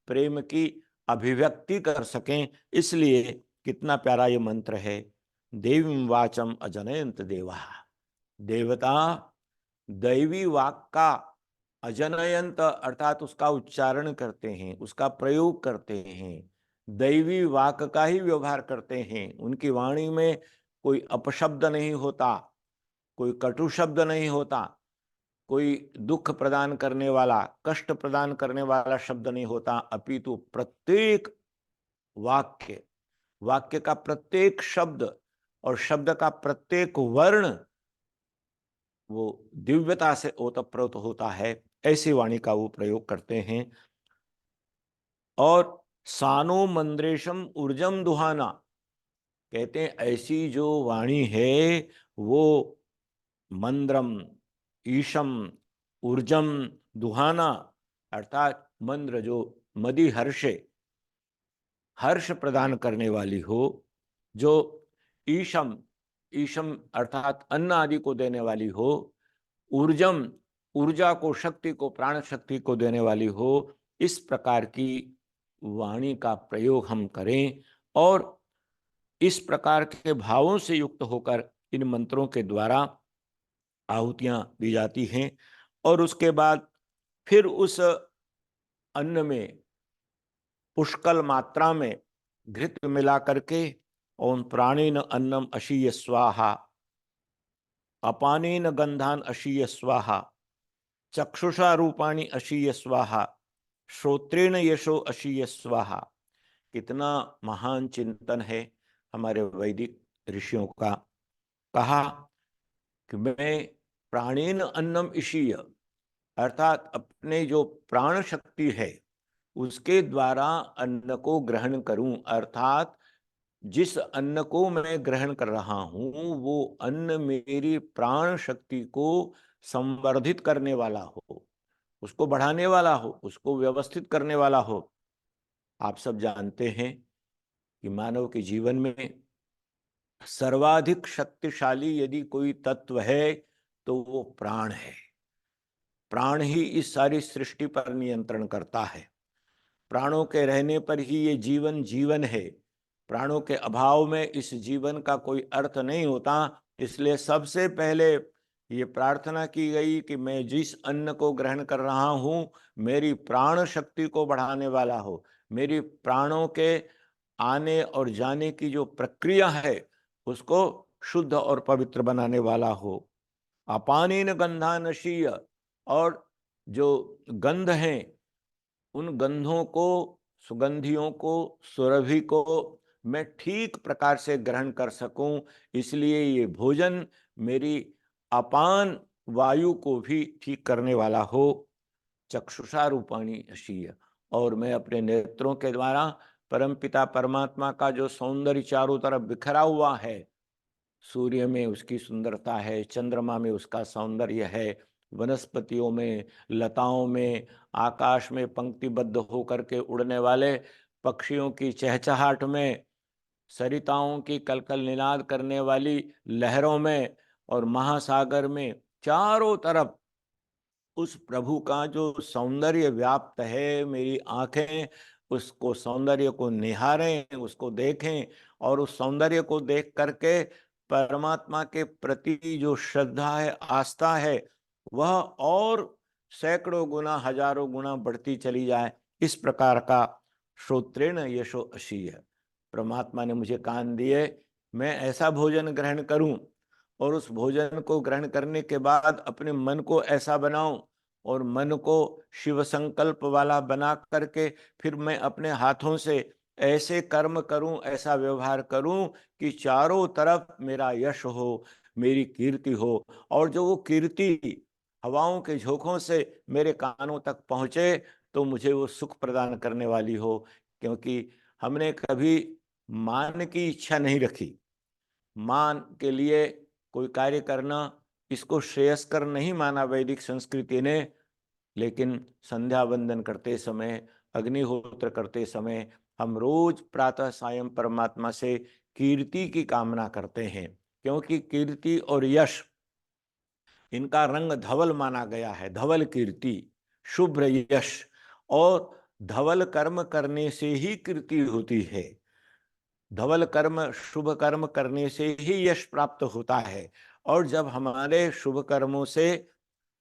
प्रेम की अभिव्यक्ति कर सकें। इसलिए कितना प्यारा ये मंत्र है, देवीं वाचम अजनयंत देवा। देवता दैवी वाक का अजनयंत अर्थात उसका उच्चारण करते हैं, उसका प्रयोग करते हैं, दैवी वाक का ही व्यवहार करते हैं। उनकी वाणी में कोई अपशब्द नहीं होता, कोई कटु शब्द नहीं होता, कोई दुख प्रदान करने वाला, कष्ट प्रदान करने वाला शब्द नहीं होता, अपितु प्रत्येक वाक्य, वाक्य का प्रत्येक शब्द और शब्द का प्रत्येक वर्ण वो दिव्यता से ओतप्रोत होता है। ऐसी वाणी का वो प्रयोग करते हैं। और सानो मंद्रेशम ऊर्जम दुहाना, कहते हैं ऐसी जो वाणी है वो मंद्रम, ईशम, ऊर्जम, दुहाना, अर्थात मंद्र जो मदि हर्षे, हर्ष प्रदान करने वाली हो, जो ईशम, ईशम अर्थात अन्न आदि को देने वाली हो, ऊर्जम, ऊर्जा को, शक्ति को, प्राण शक्ति को देने वाली हो, इस प्रकार की वाणी का प्रयोग हम करें। और इस प्रकार के भावों से युक्त होकर इन मंत्रों के द्वारा आहुतियां दी जाती हैं। और उसके बाद फिर उस अन्न में पुष्कल मात्रा में घृत मिला करके ओम प्राणेन अन्नम अशीय स्वाहा, अपानेन गंधान अशीय स्वाहा, चक्षुषा रूपाणि अशीय स्वाहा, श्रोत्रेण यशो अशीय स्वाहा। कितना महान चिंतन है हमारे वैदिक ऋषियों का। कहा कि मैं प्राणेन अन्नम ईशीय, अर्थात अपने जो प्राण शक्ति है उसके द्वारा अन्न को ग्रहण करूं, अर्थात जिस अन्न को मैं ग्रहण कर रहा हूं वो अन्न मेरी प्राण शक्ति को संवर्धित करने वाला हो, उसको बढ़ाने वाला हो, उसको व्यवस्थित करने वाला हो। आप सब जानते हैं कि मानव के जीवन में सर्वाधिक शक्तिशाली यदि कोई तत्व है तो वो प्राण है। प्राण ही इस सारी सृष्टि पर नियंत्रण करता है। प्राणों के रहने पर ही ये जीवन जीवन है। प्राणों के अभाव में इस जीवन का कोई अर्थ नहीं होता। इसलिए सबसे पहले ये प्रार्थना की गई कि मैं जिस अन्न को ग्रहण कर रहा हूं मेरी प्राण शक्ति को बढ़ाने वाला हो, मेरी प्राणों के आने और जाने की जो प्रक्रिया है उसको शुद्ध और पवित्र बनाने वाला हो। अपानेन गंधानशीय, और जो गंध हैं उन गंधों को, सुगंधियों को, सुरभि को मैं ठीक प्रकार से ग्रहण कर सकूं, इसलिए ये भोजन मेरी अपान वायु को भी ठीक करने वाला हो। चक्षुषा रूपाणी अशीय, और मैं अपने नेत्रों के द्वारा परमपिता परमात्मा का जो सौंदर्य चारों तरफ बिखरा हुआ है, सूर्य में उसकी सुंदरता है, चंद्रमा में उसका सौंदर्य है, वनस्पतियों में, लताओं में, आकाश में पंक्तिबद्ध होकर के उड़ने वाले पक्षियों की चहचहाट में, सरिताओं की कलकल निनाद करने वाली लहरों में, और महासागर में, चारों तरफ उस प्रभु का जो सौंदर्य व्याप्त है। मेरी आंखें उसको सौंदर्य को निहारें, उसको देखें, और उस सौंदर्य को देख करके परमात्मा के प्रति जो श्रद्धा है, आस्था है, वह और सैकड़ों गुना, हजारों गुना बढ़ती चली जाए। इस प्रकार का श्रोत्रेण यशो अशीय, परमात्मा ने मुझे कान दिए, मैं ऐसा भोजन ग्रहण करूं और उस भोजन को ग्रहण करने के बाद अपने मन को ऐसा बनाऊं और मन को शिव संकल्प वाला बना करके फिर मैं अपने हाथों से ऐसे कर्म करूं, ऐसा व्यवहार करूं कि चारों तरफ मेरा यश हो, मेरी कीर्ति हो, और जो वो कीर्ति हवाओं के झोंकों से मेरे कानों तक पहुंचे तो मुझे वो सुख प्रदान करने वाली हो। क्योंकि हमने कभी मान की इच्छा नहीं रखी। मान के लिए कोई कार्य करना, इसको श्रेयस्कर नहीं माना वैदिक संस्कृति ने। लेकिन संध्या वंदन करते समय, अग्निहोत्र करते समय हम रोज प्रातः सायं परमात्मा से कीर्ति की कामना करते हैं, क्योंकि कीर्ति और यश, इनका रंग धवल माना गया है। धवल कीर्ति, शुभ्र यश, और धवल कर्म करने से ही कीर्ति होती है। धवल कर्म, शुभ कर्म करने से ही यश प्राप्त होता है। और जब हमारे शुभ कर्मों से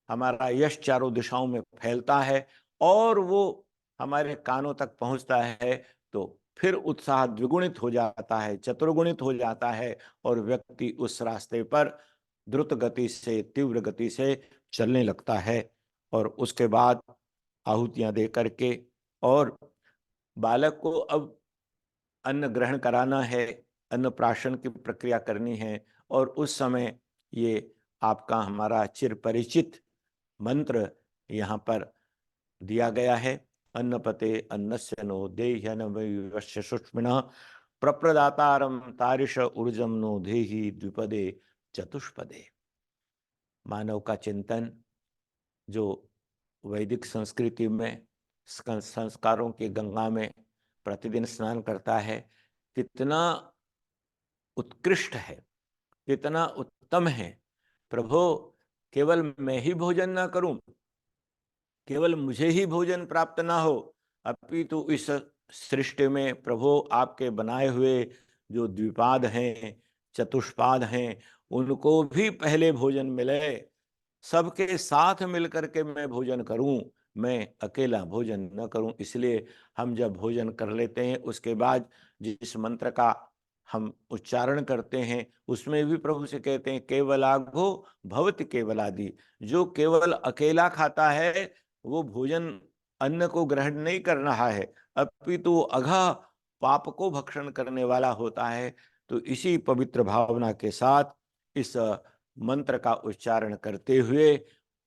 हमारा यश चारों दिशाओं में फैलता है और वो हमारे कानों तक पहुंचता है तो फिर उत्साह द्विगुणित हो जाता है, चतुर्गुणित हो जाता है, और व्यक्ति उस रास्ते पर द्रुत गति से, तीव्र गति से चलने लगता है। और उसके बाद आहुतियां दे करके और बालक को अब अन्न ग्रहण कराना है, अन्नप्राशन की प्रक्रिया करनी है। और उस समय ये आपका हमारा चिर परिचित मंत्र यहाँ पर दिया गया है। अन्नपते अन्नस्य नो देह्यनवस्य सुष्मिणः प्रप्रदातारम तारिश ऊर्जम नो देहि द्विपदे चतुष्पदे। मानव का चिंतन जो वैदिक संस्कृति में संस्कारों की गंगा में प्रतिदिन स्नान करता है, कितना उत्कृष्ट है, कितना उत्तम है। प्रभु, केवल मैं ही भोजन ना करूं, केवल मुझे ही भोजन प्राप्त ना हो, अपितु इस सृष्टि में प्रभु आपके बनाए हुए जो द्विपाद हैं, चतुष्पाद हैं, उनको भी पहले भोजन मिले। सबके साथ मिलकर के मैं भोजन करूं, मैं अकेला भोजन न करूं। इसलिए हम जब भोजन कर लेते हैं उसके बाद जिस मंत्र का हम उच्चारण करते हैं, उसमें भी प्रभु से कहते हैं केवलाघो भवति केवलादि। जो केवल अकेला खाता है वो भोजन अन्न को ग्रहण नहीं कर रहा है, अपितु अघा पाप को भक्षण करने वाला होता है। तो इसी पवित्र भावना के साथ इस मंत्र का उच्चारण करते हुए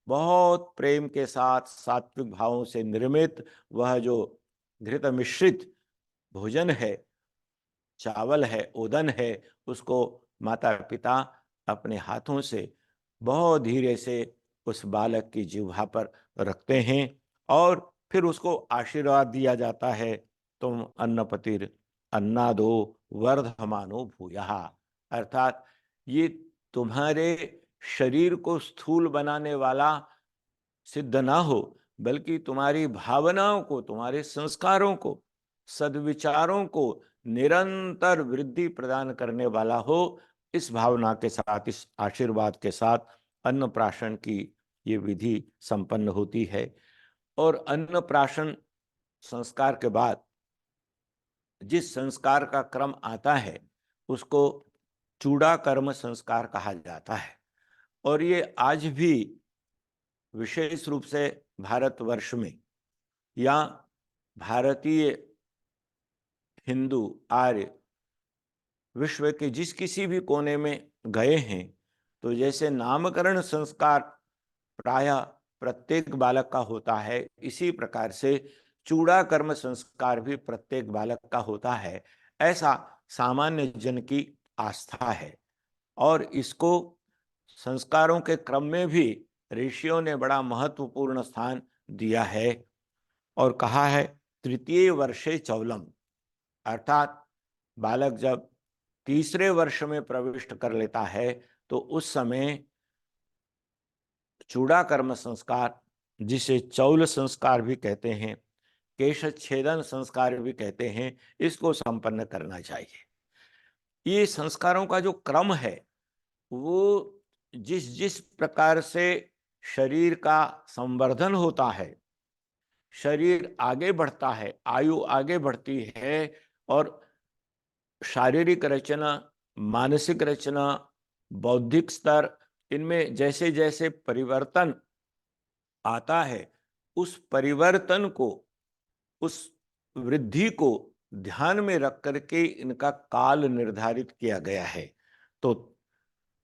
बहुत प्रेम के साथ सात्विक भावों से निर्मित वह जो घृत मिश्रित भोजन है, चावल है, ओदन है, उसको माता पिता अपने हाथों से बहुत धीरे से उस बालक की जिह्वा पर रखते हैं और फिर उसको आशीर्वाद दिया जाता है, तुम अन्नपतिर अन्नादो वर्धमानो भूयः। अर्थात ये तुम्हारे शरीर को स्थूल बनाने वाला सिद्ध ना हो, बल्कि तुम्हारी भावनाओं को, तुम्हारे संस्कारों को, सद्विचारों को निरंतर वृद्धि प्रदान करने वाला हो। इस भावना के साथ, इस आशीर्वाद के साथ अन्नप्राशन की ये विधि संपन्न होती है। और अन्नप्राशन संस्कार के बाद जिस संस्कार का क्रम आता है उसको चूड़ा कर्म संस्कार कहा जाता है। और ये आज भी विशेष रूप से भारतवर्ष में या भारतीय हिंदू आर्य विश्व के जिस किसी भी कोने में गए हैं, तो जैसे नामकरण संस्कार प्रायः प्रत्येक बालक का होता है, इसी प्रकार से चूड़ा कर्म संस्कार भी प्रत्येक बालक का होता है, ऐसा सामान्य जन की आस्था है। और इसको संस्कारों के क्रम में भी ऋषियों ने बड़ा महत्वपूर्ण स्थान दिया है और कहा है तृतीय वर्षे चौलम। अर्थात बालक जब तीसरे वर्ष में प्रविष्ट कर लेता है तो उस समय चूड़ा कर्म संस्कार, जिसे चौल संस्कार भी कहते हैं, केश छेदन संस्कार भी कहते हैं, इसको संपन्न करना चाहिए। ये संस्कारों का जो क्रम है वो जिस जिस प्रकार से शरीर का संवर्धन होता है, शरीर आगे बढ़ता है, आयु आगे बढ़ती है और शारीरिक रचना, मानसिक रचना, बौद्धिक स्तर, इनमें जैसे जैसे परिवर्तन आता है, उस परिवर्तन को, उस वृद्धि को ध्यान में रख करके इनका काल निर्धारित किया गया है। तो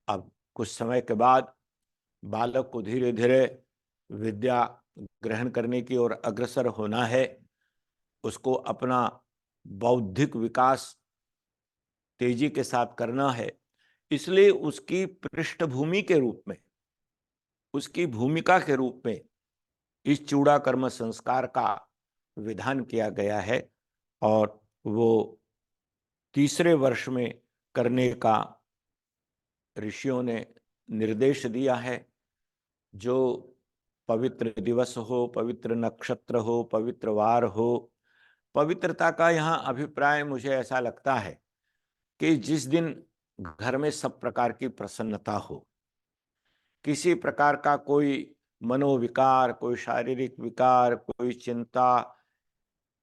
अब कुछ समय के बाद बालक को धीरे धीरे विद्या ग्रहण करने की ओर अग्रसर होना है, उसको अपना बौद्धिक विकास तेजी के साथ करना है। इसलिए उसकी पृष्ठभूमि के रूप में, उसकी भूमिका के रूप में इस चूड़ा कर्म संस्कार का विधान किया गया है और वो तीसरे वर्ष में करने का ऋषियों ने निर्देश दिया है। जो पवित्र दिवस हो, पवित्र नक्षत्र हो, पवित्र वार हो, पवित्रता का यहाँ अभिप्राय मुझे ऐसा लगता है कि जिस दिन घर में सब प्रकार की प्रसन्नता हो, किसी प्रकार का कोई मनोविकार, कोई शारीरिक विकार, कोई चिंता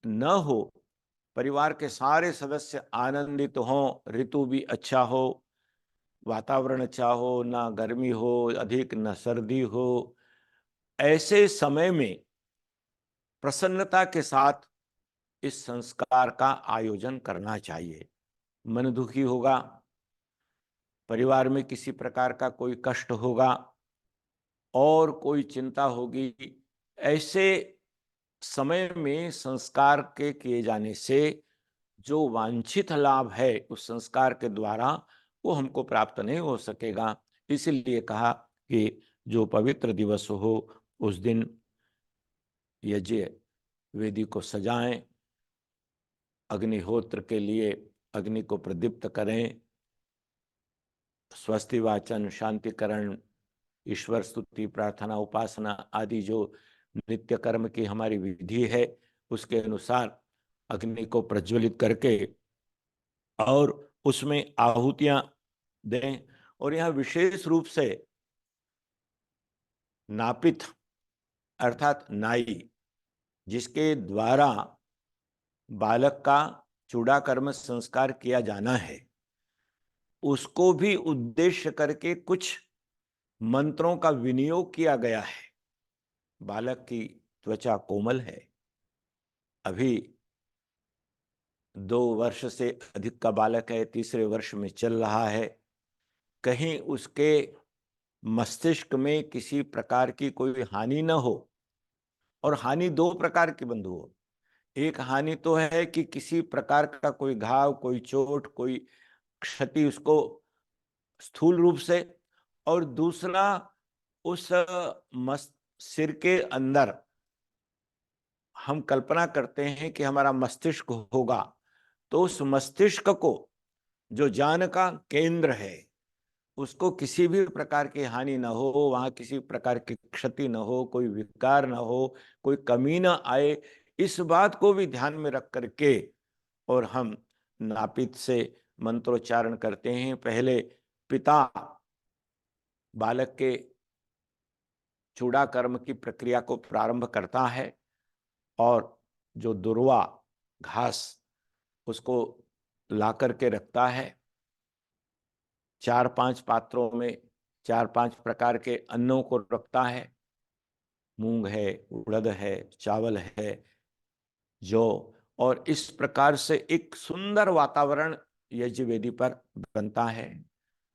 न हो, परिवार के सारे सदस्य आनंदित हों, ऋतु भी अच्छा हो, वातावरण अच्छा हो, ना गर्मी हो अधिक, न सर्दी हो, ऐसे समय में प्रसन्नता के साथ इस संस्कार का आयोजन करना चाहिए। मन दुखी होगा, परिवार में किसी प्रकार का कोई कष्ट होगा और कोई चिंता होगी, ऐसे समय में संस्कार के किए जाने से जो वांछित लाभ है उस संस्कार के द्वारा वो हमको प्राप्त नहीं हो सकेगा। इसीलिए कहा कि जो पवित्र दिवस हो उस दिन यज्ञ वेदी को सजाएं, अग्निहोत्र के लिए अग्नि को प्रदीप्त करें, स्वस्ति वाचन, शांतिकरण, ईश्वर स्तुति, प्रार्थना, उपासना आदि जो नित्य कर्म की हमारी विधि है उसके अनुसार अग्नि को प्रज्वलित करके और उसमें आहुतियां दें। और यह विशेष रूप से नापित अर्थात नाई, जिसके द्वारा बालक का चूड़ा कर्म संस्कार किया जाना है, उसको भी उद्देश्य करके कुछ मंत्रों का विनियोग किया गया है। बालक की त्वचा कोमल है, अभी 2 वर्ष से अधिक का बालक है, तीसरे वर्ष में चल रहा है। कहीं उसके मस्तिष्क में किसी प्रकार की कोई हानि न हो। और हानि 2 प्रकार की बंधु हो। एक हानि तो है कि किसी प्रकार का कोई घाव, कोई चोट, कोई क्षति उसको स्थूल रूप से, और दूसरा उस सिर के अंदर हम कल्पना करते हैं कि हमारा मस्तिष्क होगा, तो उस मस्तिष्क को, जो ज्ञान का केंद्र है, उसको किसी भी प्रकार की हानि न हो, वहां किसी प्रकार की क्षति न हो, कोई विकार न हो, कोई कमी न आए, इस बात को भी ध्यान में रख करके और हम नापित से मंत्रोच्चारण करते हैं। पहले पिता बालक के चूड़ाकर्म की प्रक्रिया को प्रारंभ करता है और जो दुर्वा घास उसको ला करके रखता है। 4-5 पात्रों में 4-5 प्रकार के अन्नों को रखता है। मूंग है, उड़द है, चावल है, जौ, और इस प्रकार से एक सुंदर वातावरण यज्ञ वेदी पर बनता है।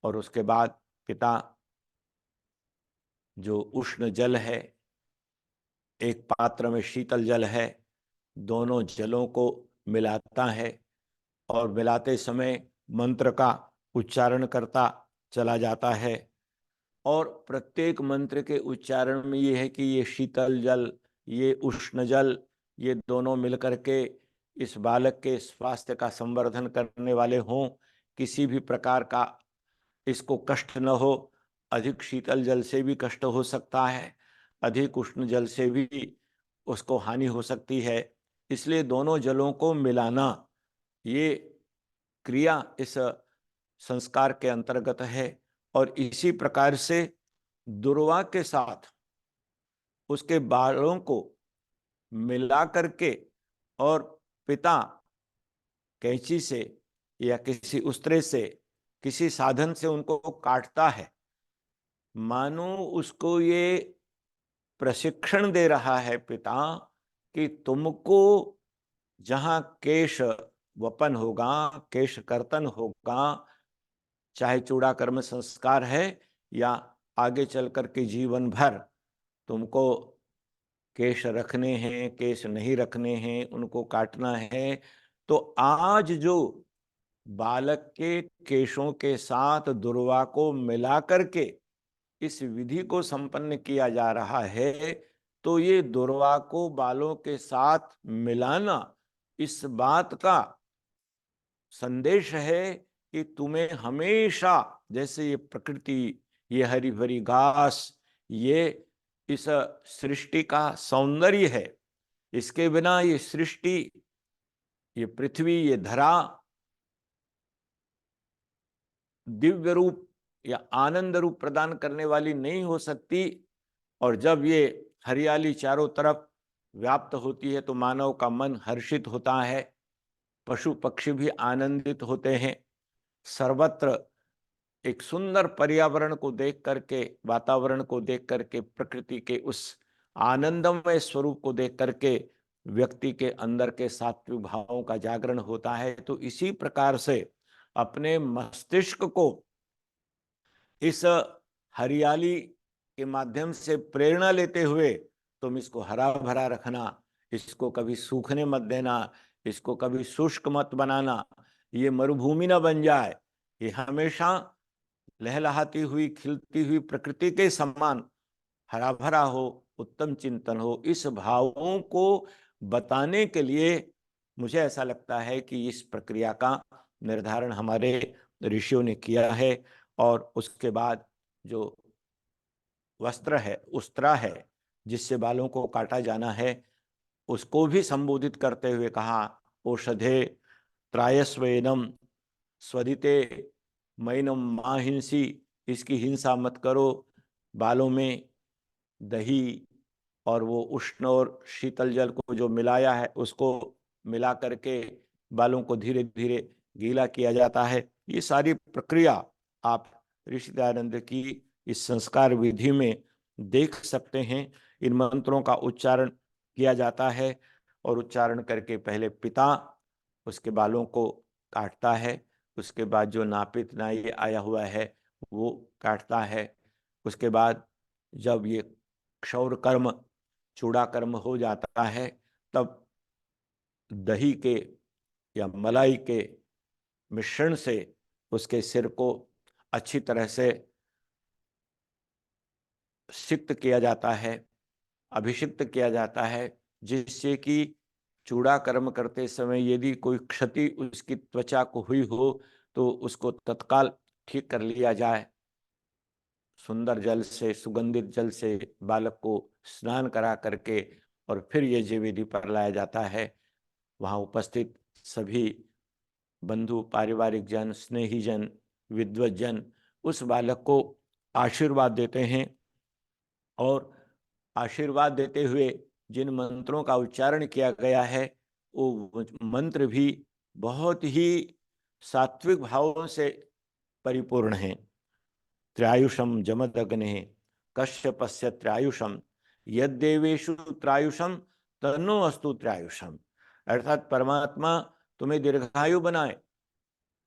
और उसके बाद पिता जो उष्ण जल है, एक पात्र में शीतल जल है, दोनों जलों को मिलाता है और मिलाते समय मंत्र का उच्चारण करता चला जाता है। और प्रत्येक मंत्र के उच्चारण में ये है कि ये शीतल जल, ये उष्ण जल, ये दोनों मिलकर के इस बालक के स्वास्थ्य का संवर्धन करने वाले हों। किसी भी प्रकार का इसको कष्ट न हो। अधिक शीतल जल से भी कष्ट हो सकता है, अधिक उष्ण जल से भी उसको हानि हो सकती है। इसलिए दोनों जलों को मिलाना, ये क्रिया इस संस्कार के अंतर्गत है। और इसी प्रकार से दुर्वा के साथ उसके बालों को मिला करके और पिता कैंची से या किसी उस्त्रे से, किसी साधन से उनको काटता है। मानो उसको ये प्रशिक्षण दे रहा है पिता कि तुमको जहां केश वपन होगा, केश कर्तन होगा, चाहे चूड़ा कर्म संस्कार है या आगे चल कर के जीवन भर तुमको केश रखने हैं, केश नहीं रखने हैं, उनको काटना है, तो आज जो बालक के केशों के साथ दुर्वा को मिला करके इस विधि को संपन्न किया जा रहा है, तो ये दुर्वा को बालों के साथ मिलाना इस बात का संदेश है कि तुम्हें हमेशा, जैसे ये प्रकृति, ये हरी भरी घास, ये इस सृष्टि का सौंदर्य है, इसके बिना ये सृष्टि, ये पृथ्वी, ये धरा दिव्य रूप या आनंद रूप प्रदान करने वाली नहीं हो सकती। और जब ये हरियाली चारों तरफ व्याप्त होती है तो मानव का मन हर्षित होता है, पशु पक्षी भी आनंदित होते हैं। सर्वत्र एक सुंदर पर्यावरण को देख करके, वातावरण को देख करके, प्रकृति के उस आनंदमय स्वरूप को देख करके व्यक्ति के अंदर के सात्विक भावों का जागरण होता है। तो इसी प्रकार से अपने मस्तिष्क को इस हरियाली के माध्यम से प्रेरणा लेते हुए तुम इसको हरा भरा रखना, इसको कभी सूखने मत देना, इसको कभी शुष्क मत बनाना, ये मरुभूमि न बन जाए, ये हमेशा लहलहाती हुई, खिलती हुई प्रकृति के समान हरा भरा हो, उत्तम चिंतन हो। इस भावों को बताने के लिए मुझे ऐसा लगता है कि इस प्रक्रिया का निर्धारण हमारे ऋषियों ने किया है। और उसके बाद जो वस्त्र है, उस्त्रा है, जिससे बालों को काटा जाना है, उसको भी संबोधित करते हुए कहा, औषधे त्रायस्वेनम स्वदिते मैनम मां हिंसी, इसकी हिंसा मत करो। बालों में दही और वो उष्ण और शीतल जल को जो मिलाया है उसको मिला करके बालों को धीरे धीरे गीला किया जाता है। ये सारी प्रक्रिया आप ऋषि दयानंद की इस संस्कार विधि में देख सकते हैं। इन मंत्रों का उच्चारण किया जाता है और उच्चारण करके पहले पिता उसके बालों को काटता है, उसके बाद जो नापित नाई आया हुआ है वो काटता है। उसके बाद जब ये क्षौर कर्म, चूड़ा कर्म हो जाता है, तब दही के या मलाई के मिश्रण से उसके सिर को अच्छी तरह से सिक्त किया जाता है, अभिषिक्त किया जाता है, जिससे कि चूड़ा कर्म करते समय यदि कोई क्षति उसकी त्वचा को हुई हो तो उसको तत्काल ठीक कर लिया जाए। सुंदर जल से, सुगंधित जल से बालक को स्नान करा करके और फिर ये जीव विधि पर लाया जाता है। वहाँ उपस्थित सभी बंधु, पारिवारिक जन, स्नेही जन, विद्वत जन उस बालक को आशीर्वाद देते हैं और आशीर्वाद देते हुए जिन मंत्रों का उच्चारण किया गया है वो मंत्र भी बहुत ही सात्विक भावों से परिपूर्ण हैं। त्रायुषम जमदग्ने कश्यपस्य त्रायुषम यद्देवेषु त्रायुषम तन्नो अस्तु त्रायुषम। अर्थात परमात्मा तुम्हें दीर्घायु बनाए,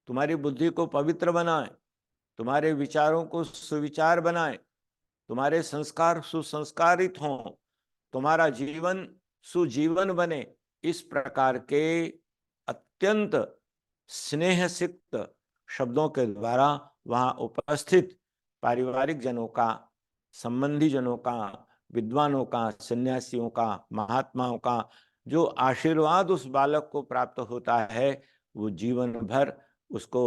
तुम्हारी बुद्धि को पवित्र बनाए, तुम्हारे विचारों को सुविचार बनाए, तुम्हारे संस्कार सुसंस्कारित हों, तुम्हारा जीवन सुजीवन बने। इस प्रकार के अत्यंत स्नेह सिक्त शब्दों के द्वारा वहाँ उपस्थित पारिवारिक जनों का, संबंधी जनों का, विद्वानों का, सन्यासियों का, महात्माओं का जो आशीर्वाद उस बालक को प्राप्त होता है वो जीवन भर उसको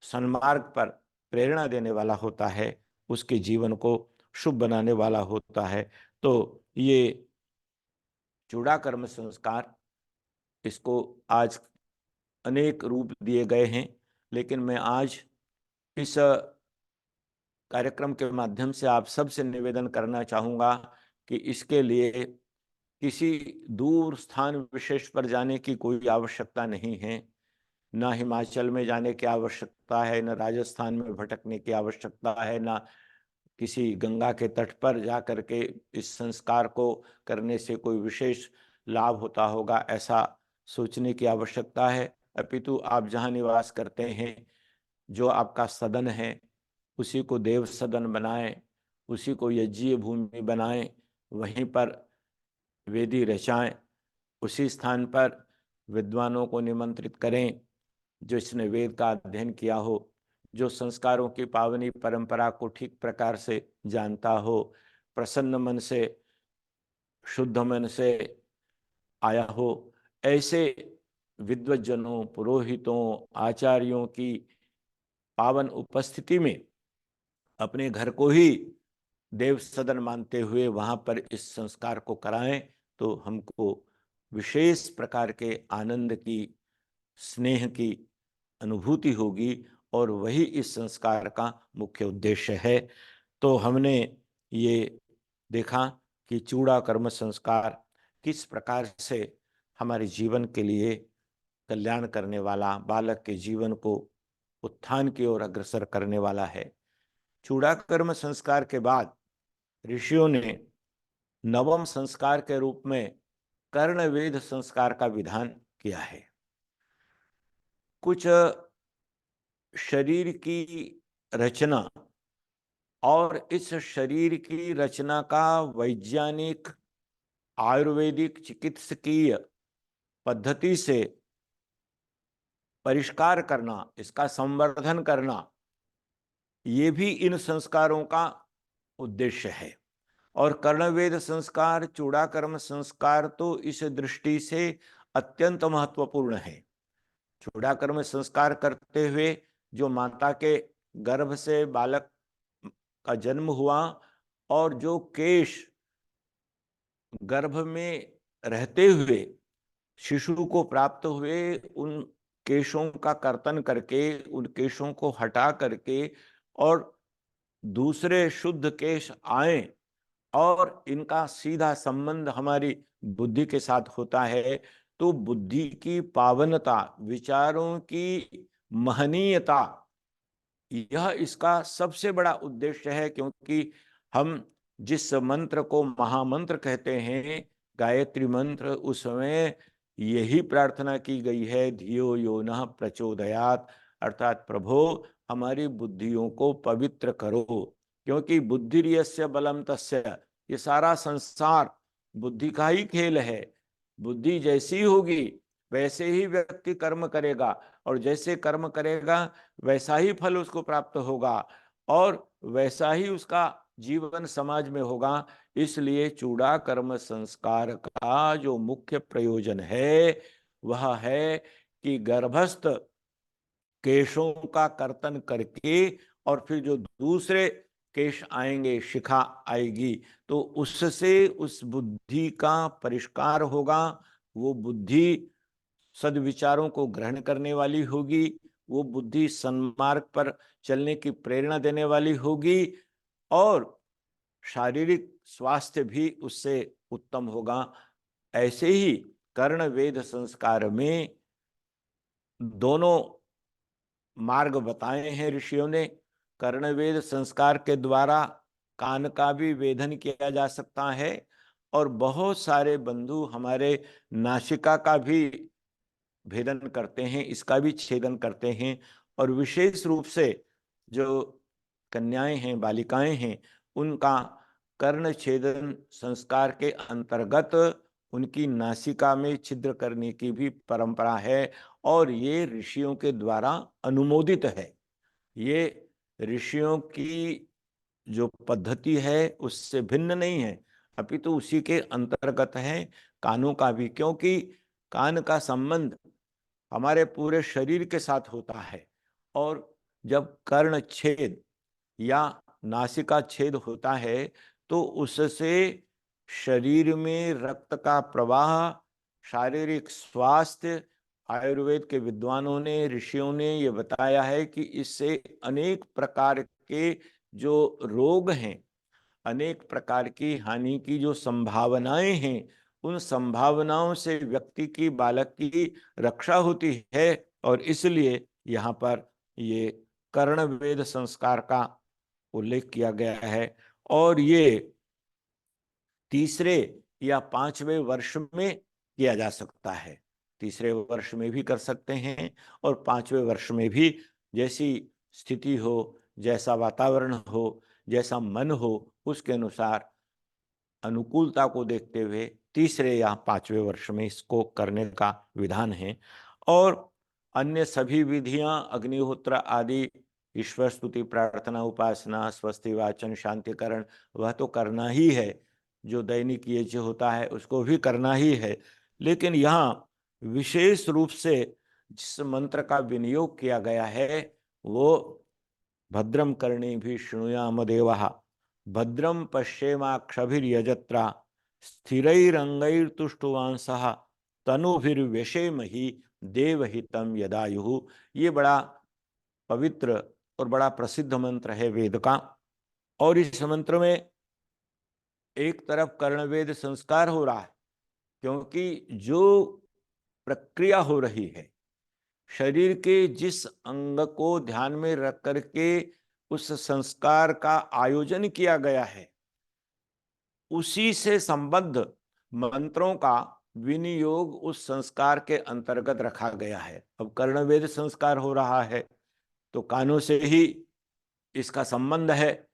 सन्मार्ग पर प्रेरणा देने वाला होता है, उसके जीवन को शुभ बनाने वाला होता है। तो ये चूड़ा कर्म संस्कार, इसको आज अनेक रूप दिए गए हैं, लेकिन मैं आज इस कार्यक्रम के माध्यम से आप सबसे निवेदन करना चाहूँगा कि इसके लिए किसी दूर स्थान विशेष पर जाने की कोई आवश्यकता नहीं है। ना हिमाचल में जाने की आवश्यकता है, न राजस्थान में भटकने की आवश्यकता है, ना किसी गंगा के तट पर जा कर के इस संस्कार को करने से कोई विशेष लाभ होता होगा, ऐसा सोचने की आवश्यकता है। अपितु आप जहाँ निवास करते हैं, जो आपका सदन है, उसी को देव सदन बनाएं, उसी को यज्ञीय भूमि बनाएं, वहीं पर वेदी रचाएं, उसी स्थान पर विद्वानों को निमंत्रित करें जो इसने वेद का अध्ययन किया हो, जो संस्कारों की पावनी परंपरा को ठीक प्रकार से जानता हो, प्रसन्न मन से, शुद्ध मन से आया हो। ऐसे विद्वज्जनों, पुरोहितों, आचार्यों की पावन उपस्थिति में अपने घर को ही देव सदन मानते हुए वहां पर इस संस्कार को कराएं तो हमको विशेष प्रकार के आनंद की, स्नेह की अनुभूति होगी और वही इस संस्कार का मुख्य उद्देश्य है। तो हमने ये देखा कि चूड़ा कर्म संस्कार किस प्रकार से हमारे जीवन के लिए कल्याण करने वाला, बालक के जीवन को उत्थान की ओर अग्रसर करने वाला है। चूड़ा कर्म संस्कार के बाद ऋषियों ने नवम संस्कार के रूप में कर्णवेध संस्कार का विधान किया है। कुछ शरीर की रचना और इस शरीर की रचना का वैज्ञानिक, आयुर्वेदिक, चिकित्सकीय पद्धति से परिष्कार करना, इसका संवर्धन करना, ये भी इन संस्कारों का उद्देश्य है। और कर्णवेद संस्कार, चूड़ा कर्म संस्कार तो इस दृष्टि से अत्यंत महत्वपूर्ण है। चूड़ा कर्म संस्कार करते हुए जो माता के गर्भ से बालक का जन्म हुआ और जो केश गर्भ में रहते हुए शिशु को प्राप्त हुए, उन केशों का कर्तन करके, उन केशों को हटा करके और दूसरे शुद्ध केश आए और इनका सीधा संबंध हमारी बुद्धि के साथ होता है, तो बुद्धि की पावनता, विचारों की महनीयता, यह इसका सबसे बड़ा उद्देश्य है। क्योंकि हम जिस मंत्र को महामंत्र कहते हैं, गायत्री मंत्र, उसमें यही प्रार्थना की गई है, धियो यो नः प्रचोदयात्, अर्थात प्रभो हमारी बुद्धियों को पवित्र करो। क्योंकि बुद्धिर्यस्य बलम तस्य, ये सारा संसार बुद्धि का ही खेल है। बुद्धि जैसी होगी वैसे ही व्यक्ति कर्म करेगा, और जैसे कर्म करेगा वैसा ही फल उसको प्राप्त होगा, और वैसा ही उसका जीवन समाज में होगा। इसलिए चूड़ा कर्म संस्कार का जो मुख्य प्रयोजन है वह है कि गर्भस्थ केशों का कर्तन करके, और फिर जो दूसरे केश आएंगे, शिखा आएगी, तो उससे उस बुद्धि का परिष्कार होगा। वो बुद्धि सद्विचारों को ग्रहण करने वाली होगी, वो बुद्धि सन्मार्ग पर चलने की प्रेरणा देने वाली होगी, और शारीरिक स्वास्थ्य भी उससे उत्तम होगा। ऐसे ही कर्ण वेद संस्कार में दोनों मार्ग बताए हैं ऋषियों ने। कर्णवेद संस्कार के द्वारा कान का भी वेधन किया जा सकता है, और बहुत सारे बंधु हमारे नासिका का भी भेदन करते हैं, इसका भी छेदन करते हैं। और विशेष रूप से जो कन्याएं हैं, बालिकाएं हैं, उनका कर्ण छेदन संस्कार के अंतर्गत उनकी नासिका में छिद्र करने की भी परंपरा है, और ये ऋषियों के द्वारा अनुमोदित है। ये ऋषियों की जो पद्धति है उससे भिन्न नहीं है, अपितु उसी के अंतर्गत है कानों का भी। क्योंकि कान का संबंध हमारे पूरे शरीर के साथ होता है, और जब कर्ण छेद या नासिका छेद होता है तो उससे शरीर में रक्त का प्रवाह, शारीरिक स्वास्थ्य, आयुर्वेद के विद्वानों ने, ऋषियों ने ये बताया है कि इससे अनेक प्रकार के जो रोग हैं, अनेक प्रकार की हानि की जो संभावनाएं हैं, उन संभावनाओं से व्यक्ति की, बालक की रक्षा होती है। और इसलिए यहाँ पर ये कर्ण वेद संस्कार का उल्लेख किया गया है। और ये तीसरे या पांचवें वर्ष में किया जा सकता है। तीसरे वर्ष में भी कर सकते हैं, और पांचवें वर्ष में भी, जैसी स्थिति हो, जैसा वातावरण हो, जैसा मन हो, उसके अनुसार अनुकूलता को देखते हुए तीसरे या पांचवें वर्ष में इसको करने का विधान है। और अन्य सभी विधियां, अग्निहोत्र आदि, ईश्वर स्तुति, प्रार्थना, उपासना, स्वस्ति वाचन, शांतिकरण, वह तो करना ही है। जो दैनिक ये जो होता है उसको भी करना ही है। लेकिन यहाँ विशेष रूप से जिस मंत्र का विनियोग किया गया है वो भद्रम कर्णे भी शृणुयाम देवः, भद्रम पश्येमाक्षभिर्यजत्रा, स्थिरैरंगैर्तुष्टुवांसः, तनुभिर्व्यशेमहि देवहितं यदायुः। ये बड़ा पवित्र और बड़ा प्रसिद्ध मंत्र है वेद का। और इस मंत्र में एक तरफ कर्णवेद संस्कार हो रहा है, क्योंकि जो प्रक्रिया हो रही है, शरीर के जिस अंग को ध्यान में रख करके उस संस्कार का आयोजन किया गया है, उसी से संबद्ध मंत्रों का विनियोग उस संस्कार के अंतर्गत रखा गया है। अब कर्णवेद संस्कार हो रहा है तो कानों से ही इसका संबंध है,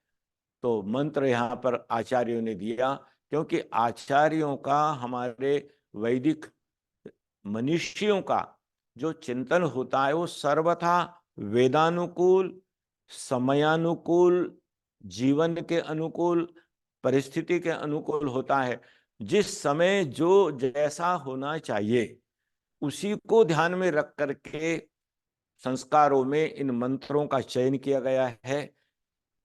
तो मंत्र यहाँ पर आचार्यों ने दिया। क्योंकि आचार्यों का, हमारे वैदिक मनीषियों का जो चिंतन होता है वो सर्वथा वेदानुकूल, समयानुकूल, जीवन के अनुकूल, परिस्थिति के अनुकूल होता है। जिस समय जो जैसा होना चाहिए उसी को ध्यान में रख करके संस्कारों में इन मंत्रों का चयन किया गया है।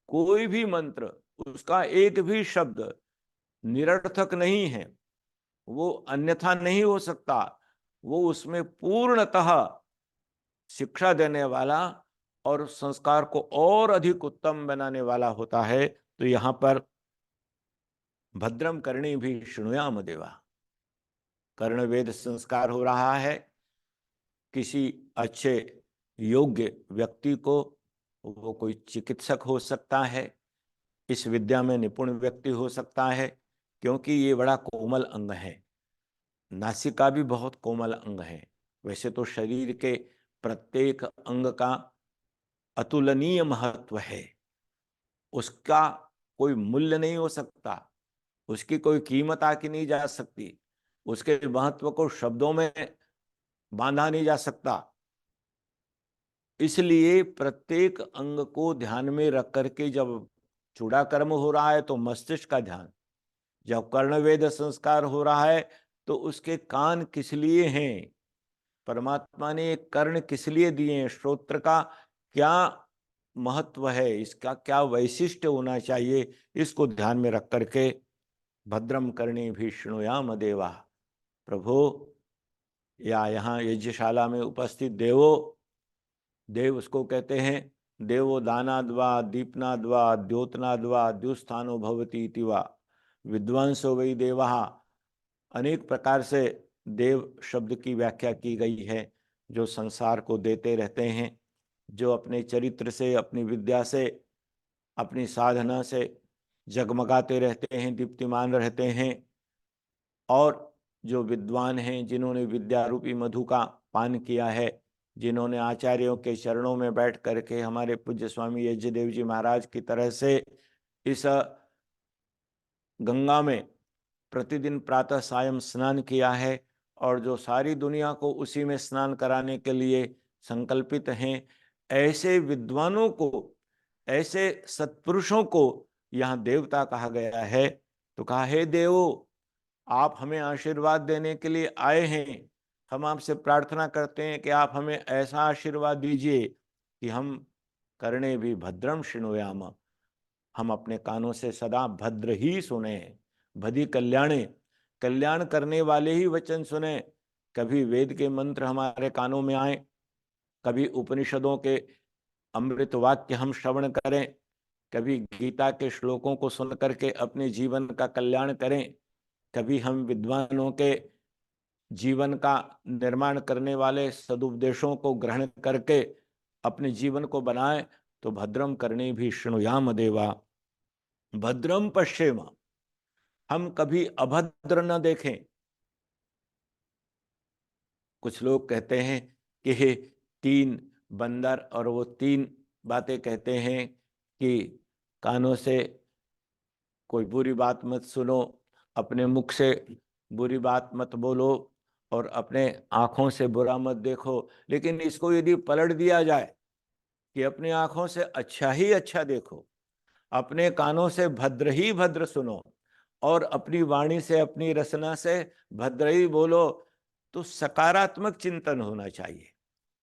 कोई भी मंत्र, उसका एक भी शब्द निरर्थक नहीं है, वो अन्यथा नहीं हो सकता। वो उसमें पूर्णतः शिक्षा देने वाला और संस्कार को और अधिक उत्तम बनाने वाला होता है। तो यहाँ पर भद्रम कर्णी भी शृणुयाम देवा, कर्णवेद संस्कार हो रहा है। किसी अच्छे योग्य व्यक्ति को, वो कोई चिकित्सक हो सकता है, इस विद्या में निपुण व्यक्ति हो सकता है, क्योंकि ये बड़ा कोमल अंग है। नासिका भी बहुत कोमल अंग है। वैसे तो शरीर के प्रत्येक अंग का अतुलनीय महत्व है, उसका कोई मूल्य नहीं हो सकता, उसकी कोई कीमत आकी नहीं जा सकती, उसके महत्व को शब्दों में बांधा नहीं जा सकता। इसलिए प्रत्येक अंग को ध्यान में रख करके जब चूड़ा कर्म हो रहा है तो मस्तिष्क का ध्यान, जब कर्णवेद संस्कार हो रहा है तो उसके कान किस लिए हैं, परमात्मा ने कर्ण किस लिए दिए हैं, श्रोत्र का क्या महत्व है, इसका क्या वैशिष्ट्य होना चाहिए, इसको ध्यान में रख करके भद्रम कर्णे भी शृणुयाम देवा। प्रभु, या यहाँ यज्ञशाला में उपस्थित देवो, देव उसको कहते हैं देवो दानाद्वा दीपनाद्वा द्योतनाद्वा द्युस्थानो भवती इति वा विद्वांसो वै देवा। अनेक प्रकार से देव शब्द की व्याख्या की गई है, जो संसार को देते रहते हैं, जो अपने चरित्र से, अपनी विद्या से, अपनी साधना से जगमगाते रहते हैं, दीप्तिमान रहते हैं। और जो विद्वान हैं, जिन्होंने विद्या रूपी मधु का पान किया है, जिन्होंने आचार्यों के चरणों में बैठ करके हमारे पूज्य स्वामी यज्ञदेव जी महाराज की तरह से इस गंगा में प्रतिदिन प्रातः सायं स्नान किया है, और जो सारी दुनिया को उसी में स्नान कराने के लिए संकल्पित हैं, ऐसे विद्वानों को, ऐसे सत्पुरुषों को यहाँ देवता कहा गया है। तो कहा, हे देवो, आप हमें आशीर्वाद देने के लिए आए हैं, हम आपसे प्रार्थना करते हैं कि आप हमें ऐसा आशीर्वाद दीजिए कि हम कर्णे भी भद्रम शृणुयाम, हम अपने कानों से सदा भद्र ही सुने, भदी कल्याणे, कल्याण करने वाले ही वचन सुने। कभी वेद के मंत्र हमारे कानों में आए, कभी उपनिषदों के अमृत वाक्य हम श्रवण करें, कभी गीता के श्लोकों को सुन करके अपने जीवन का कल्याण करें, कभी हम विद्वानों के जीवन का निर्माण करने वाले सदुपदेशों को ग्रहण करके अपने जीवन को बनाएं। तो भद्रम करने भी शृणुयाम देवा, भद्रम पश्येम, हम कभी अभद्र न देखें। कुछ लोग कहते हैं कि तीन बंदर, और वो तीन बातें कहते हैं कि कानों से कोई बुरी बात मत सुनो, अपने मुख से बुरी बात मत बोलो, और अपने आँखों से बुरा मत देखो। लेकिन इसको यदि पलट दिया जाए कि अपनी आँखों से अच्छा ही अच्छा देखो, अपने कानों से भद्र ही भद्र सुनो, और अपनी वाणी से, अपनी रसना से भद्र ही बोलो, तो सकारात्मक चिंतन होना चाहिए।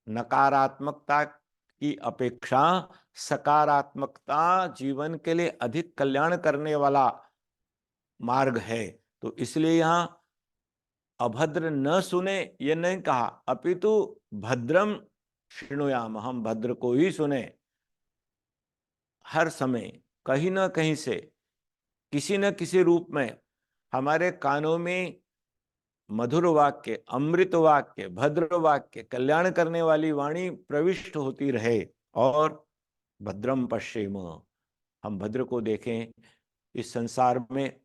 नकारात्मकता की अपेक्षा सकारात्मकता जीवन के लिए अधिक कल्याण करने वाला मार्ग है। तो इसलिए यहाँ अभद्र न सुने ये नहीं कहा, अपितु भद्रम शृणुयाम, हम भद्र को ही सुने। हर समय कहीं ना कहीं से, किसी न किसी रूप में हमारे कानों में मधुर वाक्य, अमृत वाक्य, भद्र वाक्य, कल्याण करने वाली वाणी प्रविष्ट होती रहे। और भद्रम पश्येम, हम भद्र को देखें। इस संसार में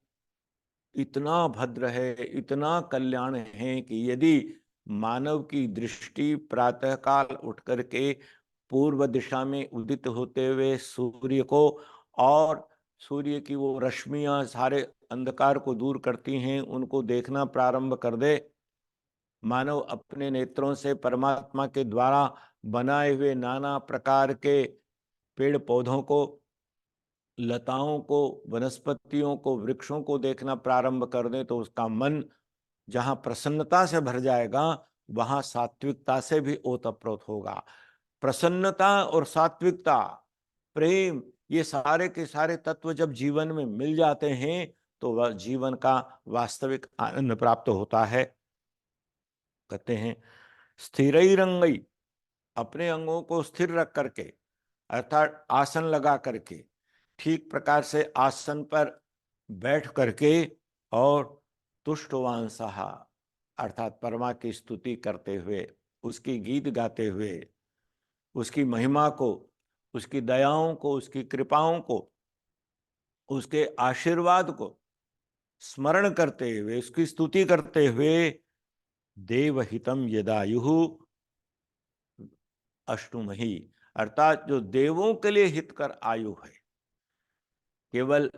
इतना भद्र है, इतना कल्याण है कि यदि मानव की दृष्टि प्रातःकाल उठ करके पूर्व दिशा में उदित होते हुए सूर्य को, और सूर्य की वो रश्मियां सारे अंधकार को दूर करती हैं, उनको देखना प्रारंभ कर दे, मानव अपने नेत्रों से परमात्मा के द्वारा बनाए हुए नाना प्रकार के पेड़ पौधों को, लताओं को, वनस्पतियों को, वृक्षों को देखना प्रारंभ कर दें, तो उसका मन जहाँ प्रसन्नता से भर जाएगा, वहाँ सात्विकता से भी ओतप्रोत होगा। प्रसन्नता और सात्विकता, प्रेम, ये सारे के सारे तत्व जब जीवन में मिल जाते हैं तो वह जीवन का वास्तविक आनंद प्राप्त होता है। कहते हैं स्थिरैरंगई, अपने अंगों को स्थिर रख करके, अर्थात आसन लगा करके, ठीक प्रकार से आसन पर बैठ करके, और तुष्टवांसहा, अर्थात परमा की स्तुति करते हुए, उसकी गीत गाते हुए, उसकी महिमा को, उसकी दयाओं को, उसकी कृपाओं को, उसके आशीर्वाद को स्मरण करते हुए, उसकी स्तुति करते हुए, देवहितम यदायुः अष्टुमहि, अर्थात जो देवों के लिए हितकर आयु है, केवल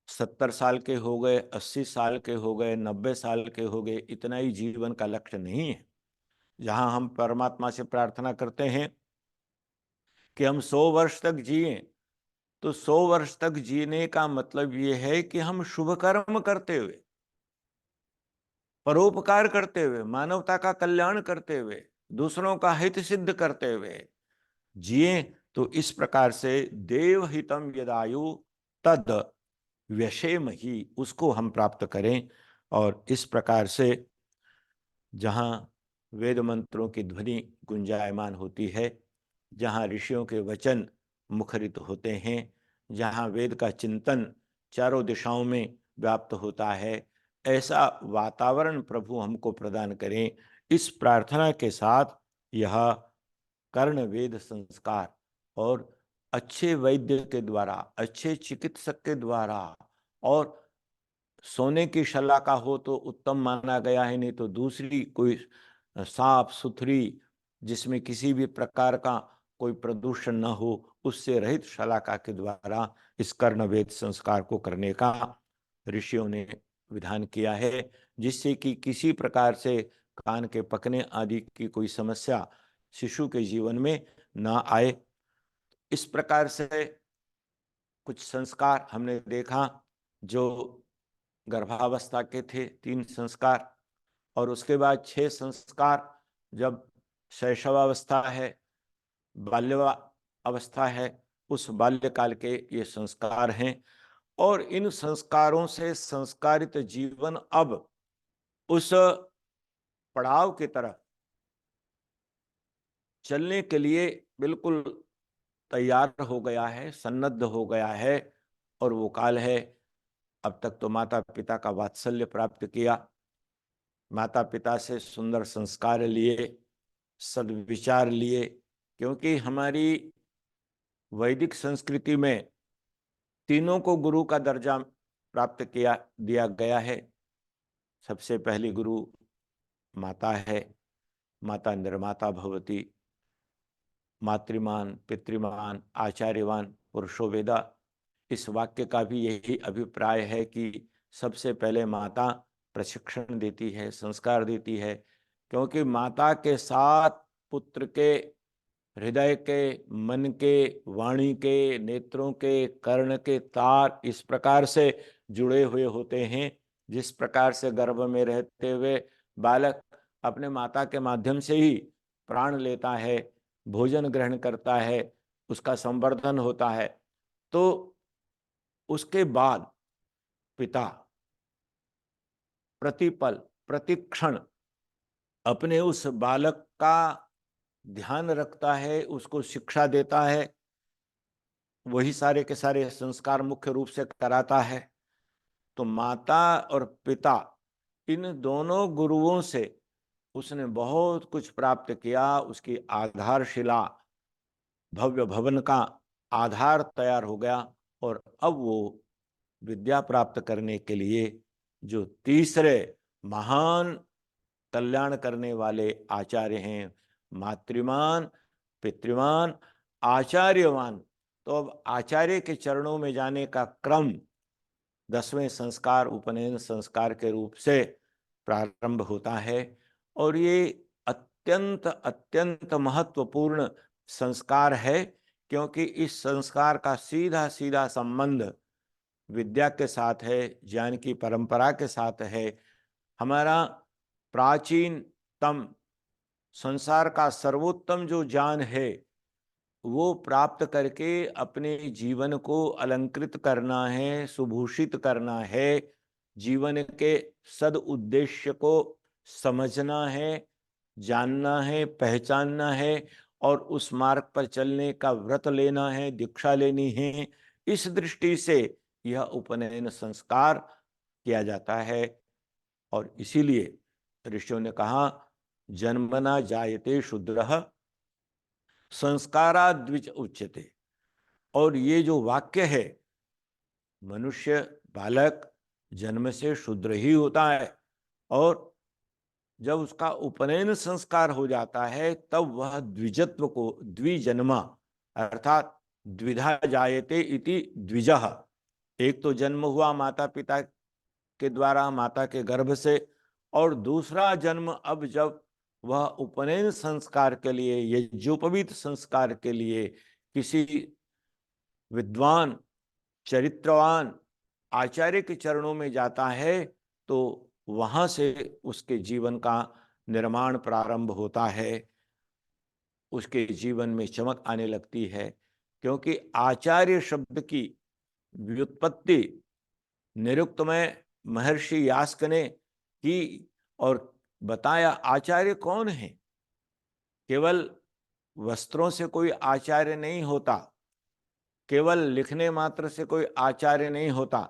70 साल के हो गए, 80 साल के हो गए, 90 साल के हो गए, इतना ही जीवन का लक्ष्य नहीं है। जहां हम परमात्मा से प्रार्थना करते हैं कि हम 100 वर्ष तक जिए, तो 100 वर्ष तक जीने का मतलब ये है कि हम शुभ कर्म करते हुए, परोपकार करते हुए, मानवता का कल्याण करते हुए, दूसरों का हित सिद्ध करते हुए जिए। तो इस प्रकार से देवहितम यदायु तद व्यशेम ही, उसको हम प्राप्त करें। और इस प्रकार से जहाँ वेद मंत्रों की ध्वनि गुंजायमान होती है, जहाँ ऋषियों के वचन मुखरित होते हैं, जहाँ वेद का चिंतन चारों दिशाओं में व्याप्त होता है, ऐसा वातावरण प्रभु हमको प्रदान करें। इस प्रार्थना के साथ यह कर्ण वेद संस्कार और अच्छे वैद्य के द्वारा, अच्छे चिकित्सक के द्वारा, और सोने की शलाका हो तो उत्तम माना गया है, नहीं तो दूसरी कोई साफ सुथरी, जिसमें किसी भी प्रकार का कोई प्रदूषण न हो, उससे रहित शलाका के द्वारा इस कर्णवेद संस्कार को करने का ऋषियों ने विधान किया है, जिससे कि किसी प्रकार से कान के पकने आदि की कोई समस्या शिशु के जीवन में ना आए। इस प्रकार से कुछ संस्कार हमने देखा जो गर्भावस्था के थे, 3 संस्कार, और उसके बाद 6 संस्कार जब शैशवावस्था है, बाल्यवा अवस्था है, उस बाल्यकाल के ये संस्कार हैं। और इन संस्कारों से संस्कारित जीवन अब उस पड़ाव की तरफ चलने के लिए बिल्कुल तैयार हो गया है, सन्नद्ध हो गया है। और वो काल है, अब तक तो माता पिता का वात्सल्य प्राप्त किया, माता पिता से सुंदर संस्कार लिए, सद्विचार लिए, क्योंकि हमारी वैदिक संस्कृति में तीनों को गुरु का दर्जा प्राप्त किया दिया गया है। सबसे पहली गुरु माता है, माता निर्माता भवति, मातृमान पितृमान आचार्यवान पुरुषो वेदा। इस वाक्य का भी यही अभिप्राय है कि सबसे पहले माता प्रशिक्षण देती है, संस्कार देती है, क्योंकि माता के साथ पुत्र के हृदय के, मन के, वाणी के, नेत्रों के, कर्ण के तार इस प्रकार से जुड़े हुए होते हैं। जिस प्रकार से गर्भ में रहते हुए बालक अपने माता के माध्यम से ही प्राण लेता है, भोजन ग्रहण करता है, उसका संवर्धन होता है, तो उसके बाद पिता प्रतिपल प्रतिक्षण अपने उस बालक का ध्यान रखता है, उसको शिक्षा देता है, वही सारे के सारे संस्कार मुख्य रूप से कराता है। तो माता और पिता, इन दोनों गुरुओं से उसने बहुत कुछ प्राप्त किया। उसकी आधारशिला, भव्य भवन का आधार तैयार हो गया। और अब वो विद्या प्राप्त करने के लिए जो तीसरे महान कल्याण करने वाले आचार्य हैं, मातृमान पितृमान आचार्यवान, तो अब आचार्य के चरणों में जाने का क्रम 10वें संस्कार उपनयन संस्कार के रूप से प्रारंभ होता है। और ये अत्यंत अत्यंत महत्वपूर्ण संस्कार है, क्योंकि इस संस्कार का सीधा सीधा संबंध विद्या के साथ है, ज्ञान की परंपरा के साथ है। हमारा प्राचीनतम संसार का सर्वोत्तम जो ज्ञान है, वो प्राप्त करके अपने जीवन को अलंकृत करना है, सुभूषित करना है, जीवन के सद उद्देश्य को समझना है, जानना है, पहचानना है, और उस मार्ग पर चलने का व्रत लेना है, दीक्षा लेनी है। इस दृष्टि से यह उपनयन संस्कार किया जाता है। और इसीलिए ऋषियों ने कहा, जन्मना जायते शूद्रः संस्कारा द्विज उच्यते। और ये जो वाक्य है, मनुष्य बालक जन्म से शूद्र ही होता है, और जब उसका उपनयन संस्कार हो जाता है तब वह द्विजत्व को, द्विजन्मा अर्थात द्विधा जायते इति द्विजः, एक तो जन्म हुआ माता पिता के द्वारा, माता के गर्भ से, और दूसरा जन्म अब जब वह उपनयन संस्कार के लिए, यज्ञोपवीत संस्कार के लिए किसी विद्वान चरित्रवान आचार्य के चरणों में जाता है, तो वहां से उसके जीवन का निर्माण प्रारंभ होता है, उसके जीवन में चमक आने लगती है। क्योंकि आचार्य शब्द की व्युत्पत्ति निरुक्त में महर्षि यास्क ने की और बताया आचार्य कौन है। केवल वस्त्रों से कोई आचार्य नहीं होता, केवल लिखने मात्र से कोई आचार्य नहीं होता,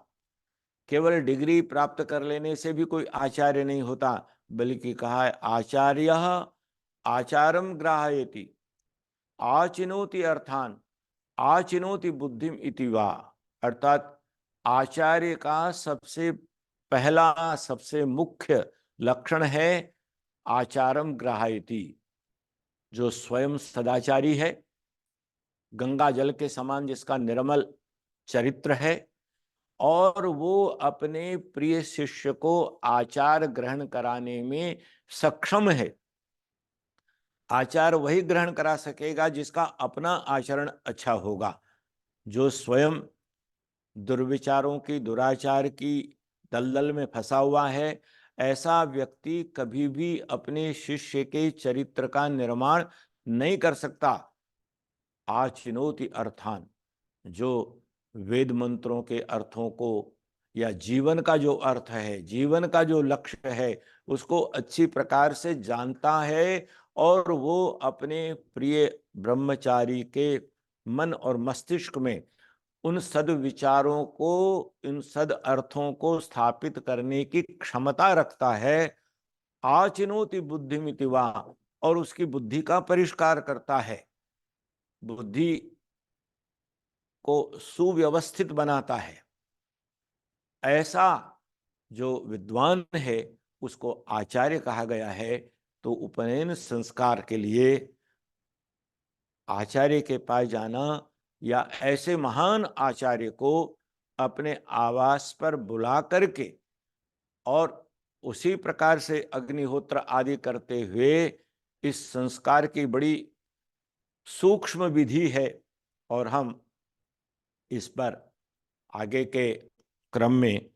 केवल डिग्री प्राप्त कर लेने से भी कोई आचार्य नहीं होता, बल्कि कहा है आचार्य आचारम ग्राहयति आचिनोति अर्थान आचिनोति बुद्धिम इति वा। अर्थात आचार्य का सबसे पहला, सबसे मुख्य लक्षण है आचारम ग्राहयति, जो स्वयं सदाचारी है, गंगा जल के समान जिसका निर्मल चरित्र है, और वो अपने प्रिय शिष्य को आचार ग्रहण कराने में सक्षम है। आचार वही ग्रहण करा सकेगा जिसका अपना आचरण अच्छा होगा। जो स्वयं दुर्विचारों की, दुराचार की दलदल में फंसा हुआ है, ऐसा व्यक्ति कभी भी अपने शिष्य के चरित्र का निर्माण नहीं कर सकता। आचिनोति अर्थान, जो वेद मंत्रों के अर्थों को या जीवन का जो अर्थ है, जीवन का जो लक्ष्य है, उसको अच्छी प्रकार से जानता है, और वो अपने प्रिय ब्रह्मचारी के मन और मस्तिष्क में उन सद्विचारों को, इन सद अर्थों को स्थापित करने की क्षमता रखता है। आचिनोति बुद्धिमिति वा, और उसकी बुद्धि का परिष्कार करता है, बुद्धि को सुव्यवस्थित बनाता है। ऐसा जो विद्वान है उसको आचार्य कहा गया है। तो उपनयन संस्कार के लिए आचार्य के पास जाना, या ऐसे महान आचार्य को अपने आवास पर बुला करके और उसी प्रकार से अग्निहोत्र आदि करते हुए, इस संस्कार की बड़ी सूक्ष्म विधि है, और हम इस पर आगे के क्रम में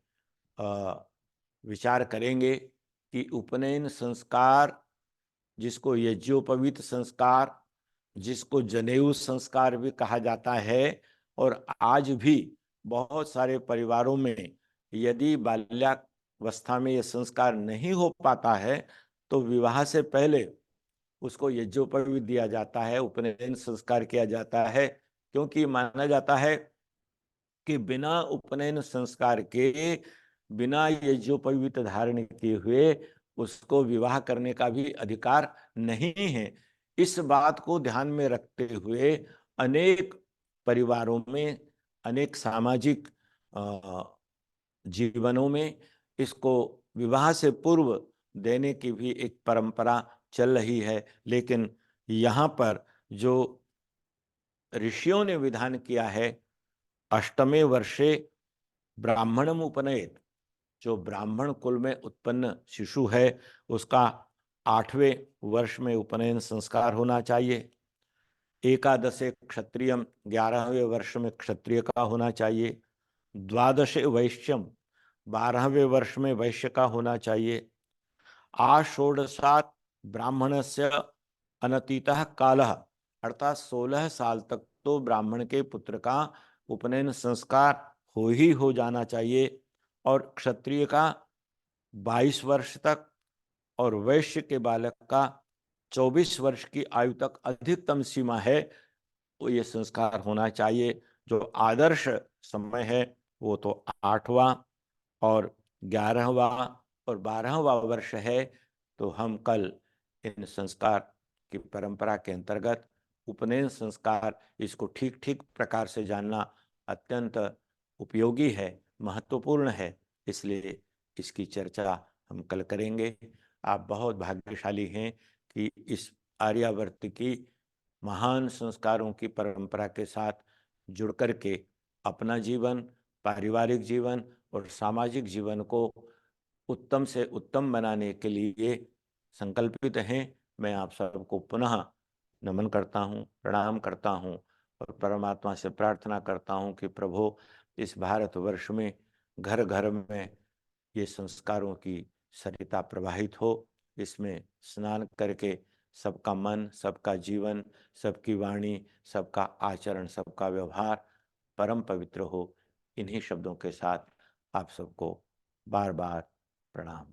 विचार करेंगे कि उपनयन संस्कार, जिसको यज्ञोपवीत संस्कार, जिसको जनेऊ संस्कार भी कहा जाता है, और आज भी बहुत सारे परिवारों में यदि बाल्यावस्था में यह संस्कार नहीं हो पाता है तो विवाह से पहले उसको यज्ञोपवीत दिया जाता है, उपनयन संस्कार किया जाता है। क्योंकि माना जाता है कि बिना उपनयन संस्कार के, बिना यज्ञोपवीत धारण किए हुए उसको विवाह करने का भी अधिकार नहीं है। इस बात को ध्यान में रखते हुए अनेक परिवारों में, अनेक सामाजिक जीवनों में इसको विवाह से पूर्व देने की भी एक परंपरा चल रही है। लेकिन यहाँ पर जो ऋषियों ने विधान किया है, अष्टमे वर्षे ब्राह्मणम उपनयेत, जो ब्राह्मण कुल में उत्पन्न शिशु है उसका 8वें वर्ष में उपनयन संस्कार होना चाहिए। एकादशे क्षत्रियम, 11वें वर्ष में क्षत्रिय का होना चाहिए। द्वादशे वैश्यम, 12वें वर्ष में वैश्य का होना चाहिए। आषोडशात ब्राह्मणस्य अनतीतः कालः, अर्थात 16 साल तक तो ब्राह्मण के पुत्र का उपनयन संस्कार हो जाना चाहिए, और क्षत्रिय का 22 वर्ष तक, और वैश्य के बालक का 24 वर्ष की आयु तक अधिकतम सीमा है, वो ये संस्कार होना चाहिए। जो आदर्श समय है वो तो 8वां और 11वां और 12वां वर्ष है। तो हम कल इन संस्कार की परंपरा के अंतर्गत उपनयन संस्कार, इसको ठीक ठीक प्रकार से जानना अत्यंत उपयोगी है, महत्वपूर्ण है। इसलिए इसकी चर्चा हम कल करेंगे। आप बहुत भाग्यशाली हैं कि इस आर्यावर्त की महान संस्कारों की परंपरा के साथ जुड़ कर के अपना जीवन, पारिवारिक जीवन और सामाजिक जीवन को उत्तम से उत्तम बनाने के लिए संकल्पित हैं। मैं आप सबको पुनः नमन करता हूँ, प्रणाम करता हूँ और परमात्मा से प्रार्थना करता हूँ कि प्रभु इस भारतवर्ष में घर घर में ये संस्कारों की सरिता प्रवाहित हो। इसमें स्नान करके सबका मन, सबका जीवन, सबकी वाणी, सबका आचरण, सबका व्यवहार परम पवित्र हो। इन्हीं शब्दों के साथ आप सबको बार बार प्रणाम।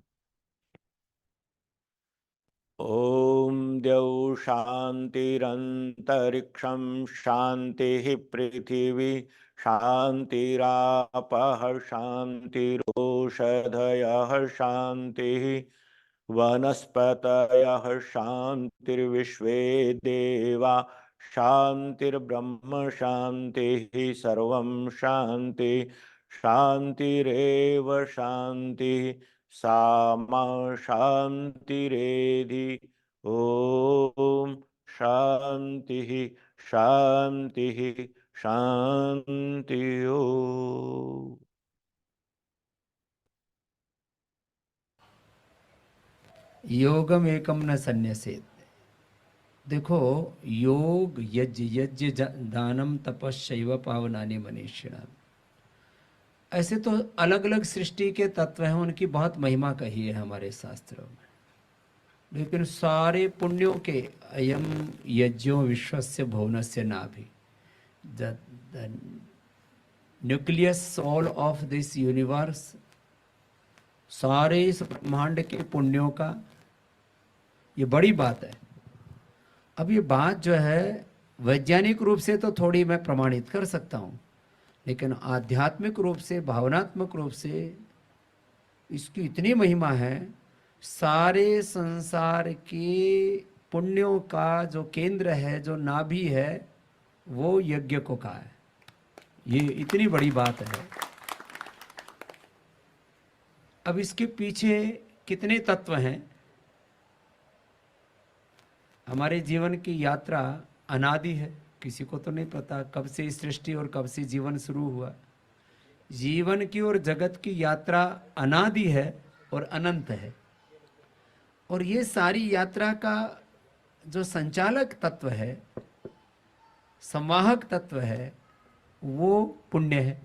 ओम द्यौ शांतिरंतरिक्षं शांति पृथिवी शांतिरापः शांतिरोषधयः शांति वनस्पतयः शांतिर्विश्वे देवा शांतिर्ब्रह्म शांतिः सर्वं शांति शांतिरेव शांतिः सामा शांतिरेधि। ओम शांति शांति शांति। ओम योगम एकम न संन्यसेत। देखो, योग, यज्ञ, दानम, तपस्यैव पावनानि मनीषिणाम्। ऐसे तो अलग अलग सृष्टि के तत्व हैं, उनकी बहुत महिमा कही है हमारे शास्त्रों में, लेकिन सारे पुण्यों के अयम यज्ञो विश्वस्य भुवनस्य नाभि, the nucleus soul of this universe, सारे इस ब्रह्मांड के पुण्यों का ये बड़ी बात है। अब ये बात जो है वैज्ञानिक रूप से तो थोड़ी मैं प्रमाणित कर सकता हूँ, लेकिन आध्यात्मिक रूप से, भावनात्मक रूप से इसकी इतनी महिमा है। सारे संसार के पुण्यों का जो केंद्र है, जो नाभि है, वो यज्ञ को कहा है। ये इतनी बड़ी बात है। अब इसके पीछे कितने तत्व हैं? हमारे जीवन की यात्रा अनादि है, किसी को तो नहीं पता कब से सृष्टि और कब से जीवन शुरू हुआ। जीवन की और जगत की यात्रा अनादि है और अनंत है, और ये सारी यात्रा का जो संचालक तत्व है, संवाहक तत्व है, वो पुण्य है।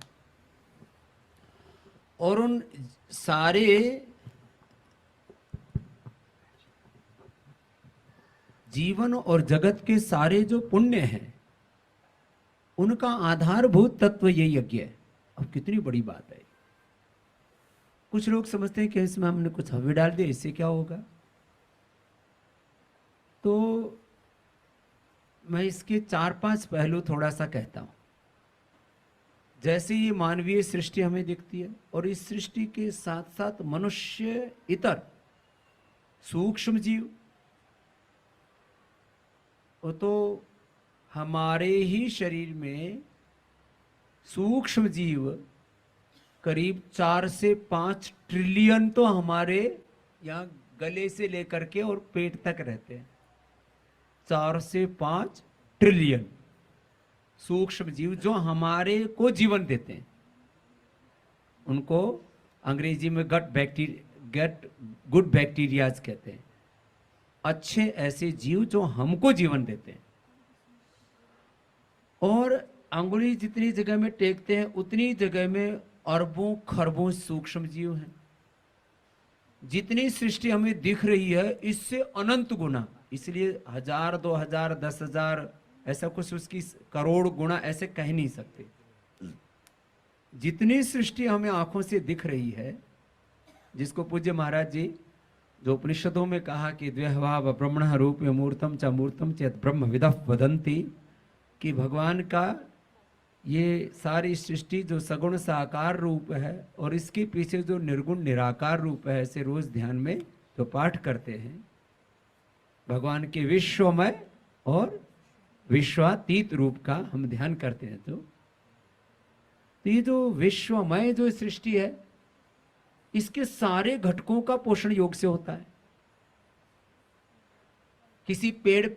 और उन सारे जीवन और जगत के सारे जो पुण्य हैं, उनका आधारभूत तत्व ये यज्ञ है। अब कितनी बड़ी बात है। कुछ लोग समझते हैं कि इसमें हमने कुछ हवा डाल दिया, इससे क्या होगा। तो मैं इसके 4-5 पहलू थोड़ा सा कहता हूं। जैसे ये मानवीय सृष्टि हमें दिखती है, और इस सृष्टि के साथ साथ मनुष्य, इतर सूक्ष्म जीव, वो तो हमारे ही शरीर में सूक्ष्म जीव करीब 4 से 5 ट्रिलियन तो हमारे यहाँ गले से लेकर के और पेट तक रहते हैं। 4 से 5 ट्रिलियन सूक्ष्म जीव जो हमारे को जीवन देते हैं। उनको अंग्रेजी में गेट गुड बैक्टीरियाज कहते हैं। अच्छे ऐसे जीव जो हमको जीवन देते हैं। और अंगुली जितनी जगह में टेकते हैं, उतनी जगह में अरबों खरबों सूक्ष्म जीव हैं। जितनी सृष्टि हमें दिख रही है, इससे अनंत गुना, इसलिए 1000, 2000, 10,000 ऐसा कुछ, उसकी करोड़ गुना ऐसे कह नहीं सकते। जितनी सृष्टि हमें आंखों से दिख रही है, जिसको पूज्य महाराज जी जो उपनिषदों में कहा कि द्व्यभाव ब्रह्मण रूप मूर्तम च मूर्तम चेत ब्रह्म विदः वदन्ति, कि भगवान का ये सारी सृष्टि जो सगुण साकार रूप है और इसके पीछे जो निर्गुण निराकार रूप है, ऐसे रोज ध्यान में जो पाठ करते हैं, भगवान के विश्वमय और विश्वातीत रूप का हम ध्यान करते हैं तो ये जो विश्वमय जो सृष्टि है, इसके सारे घटकों का पोषण योग से होता है। किसी पेड़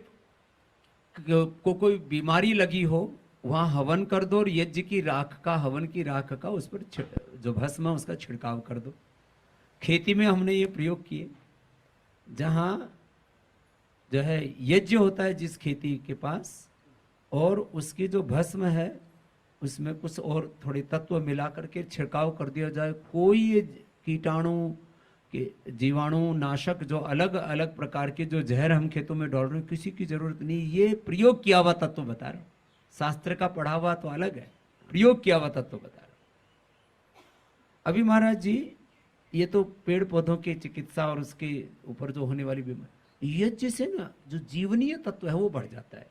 को कोई बीमारी लगी हो, वहां हवन कर दो और यज्ञ की राख का, हवन की राख का उस पर जो भस्म है उसका छिड़काव कर दो। खेती में हमने ये प्रयोग किए, जहां जो है यज्ञ होता है जिस खेती के पास, और उसकी जो भस्म है उसमें कुछ और थोड़े तत्व मिला करके छिड़काव कर दिया जाए। कोई ये कीटाणु के जीवाणु नाशक जो अलग अलग प्रकार के जो जहर हम खेतों में डाल रहे हैं, किसी की जरूरत नहीं। ये प्रयोग किया हुआ तत्व बता रहा हूं, शास्त्र का पढ़ा हुआ तो अलग है, प्रयोग किया हुआ तत्व बता रहा हूं। अभी महाराज जी ये तो पेड़ पौधों की चिकित्सा और उसके ऊपर जो होने वाली बीमारी, यज्ञ से ना जो जीवनीय तत्व है वो बढ़ जाता है।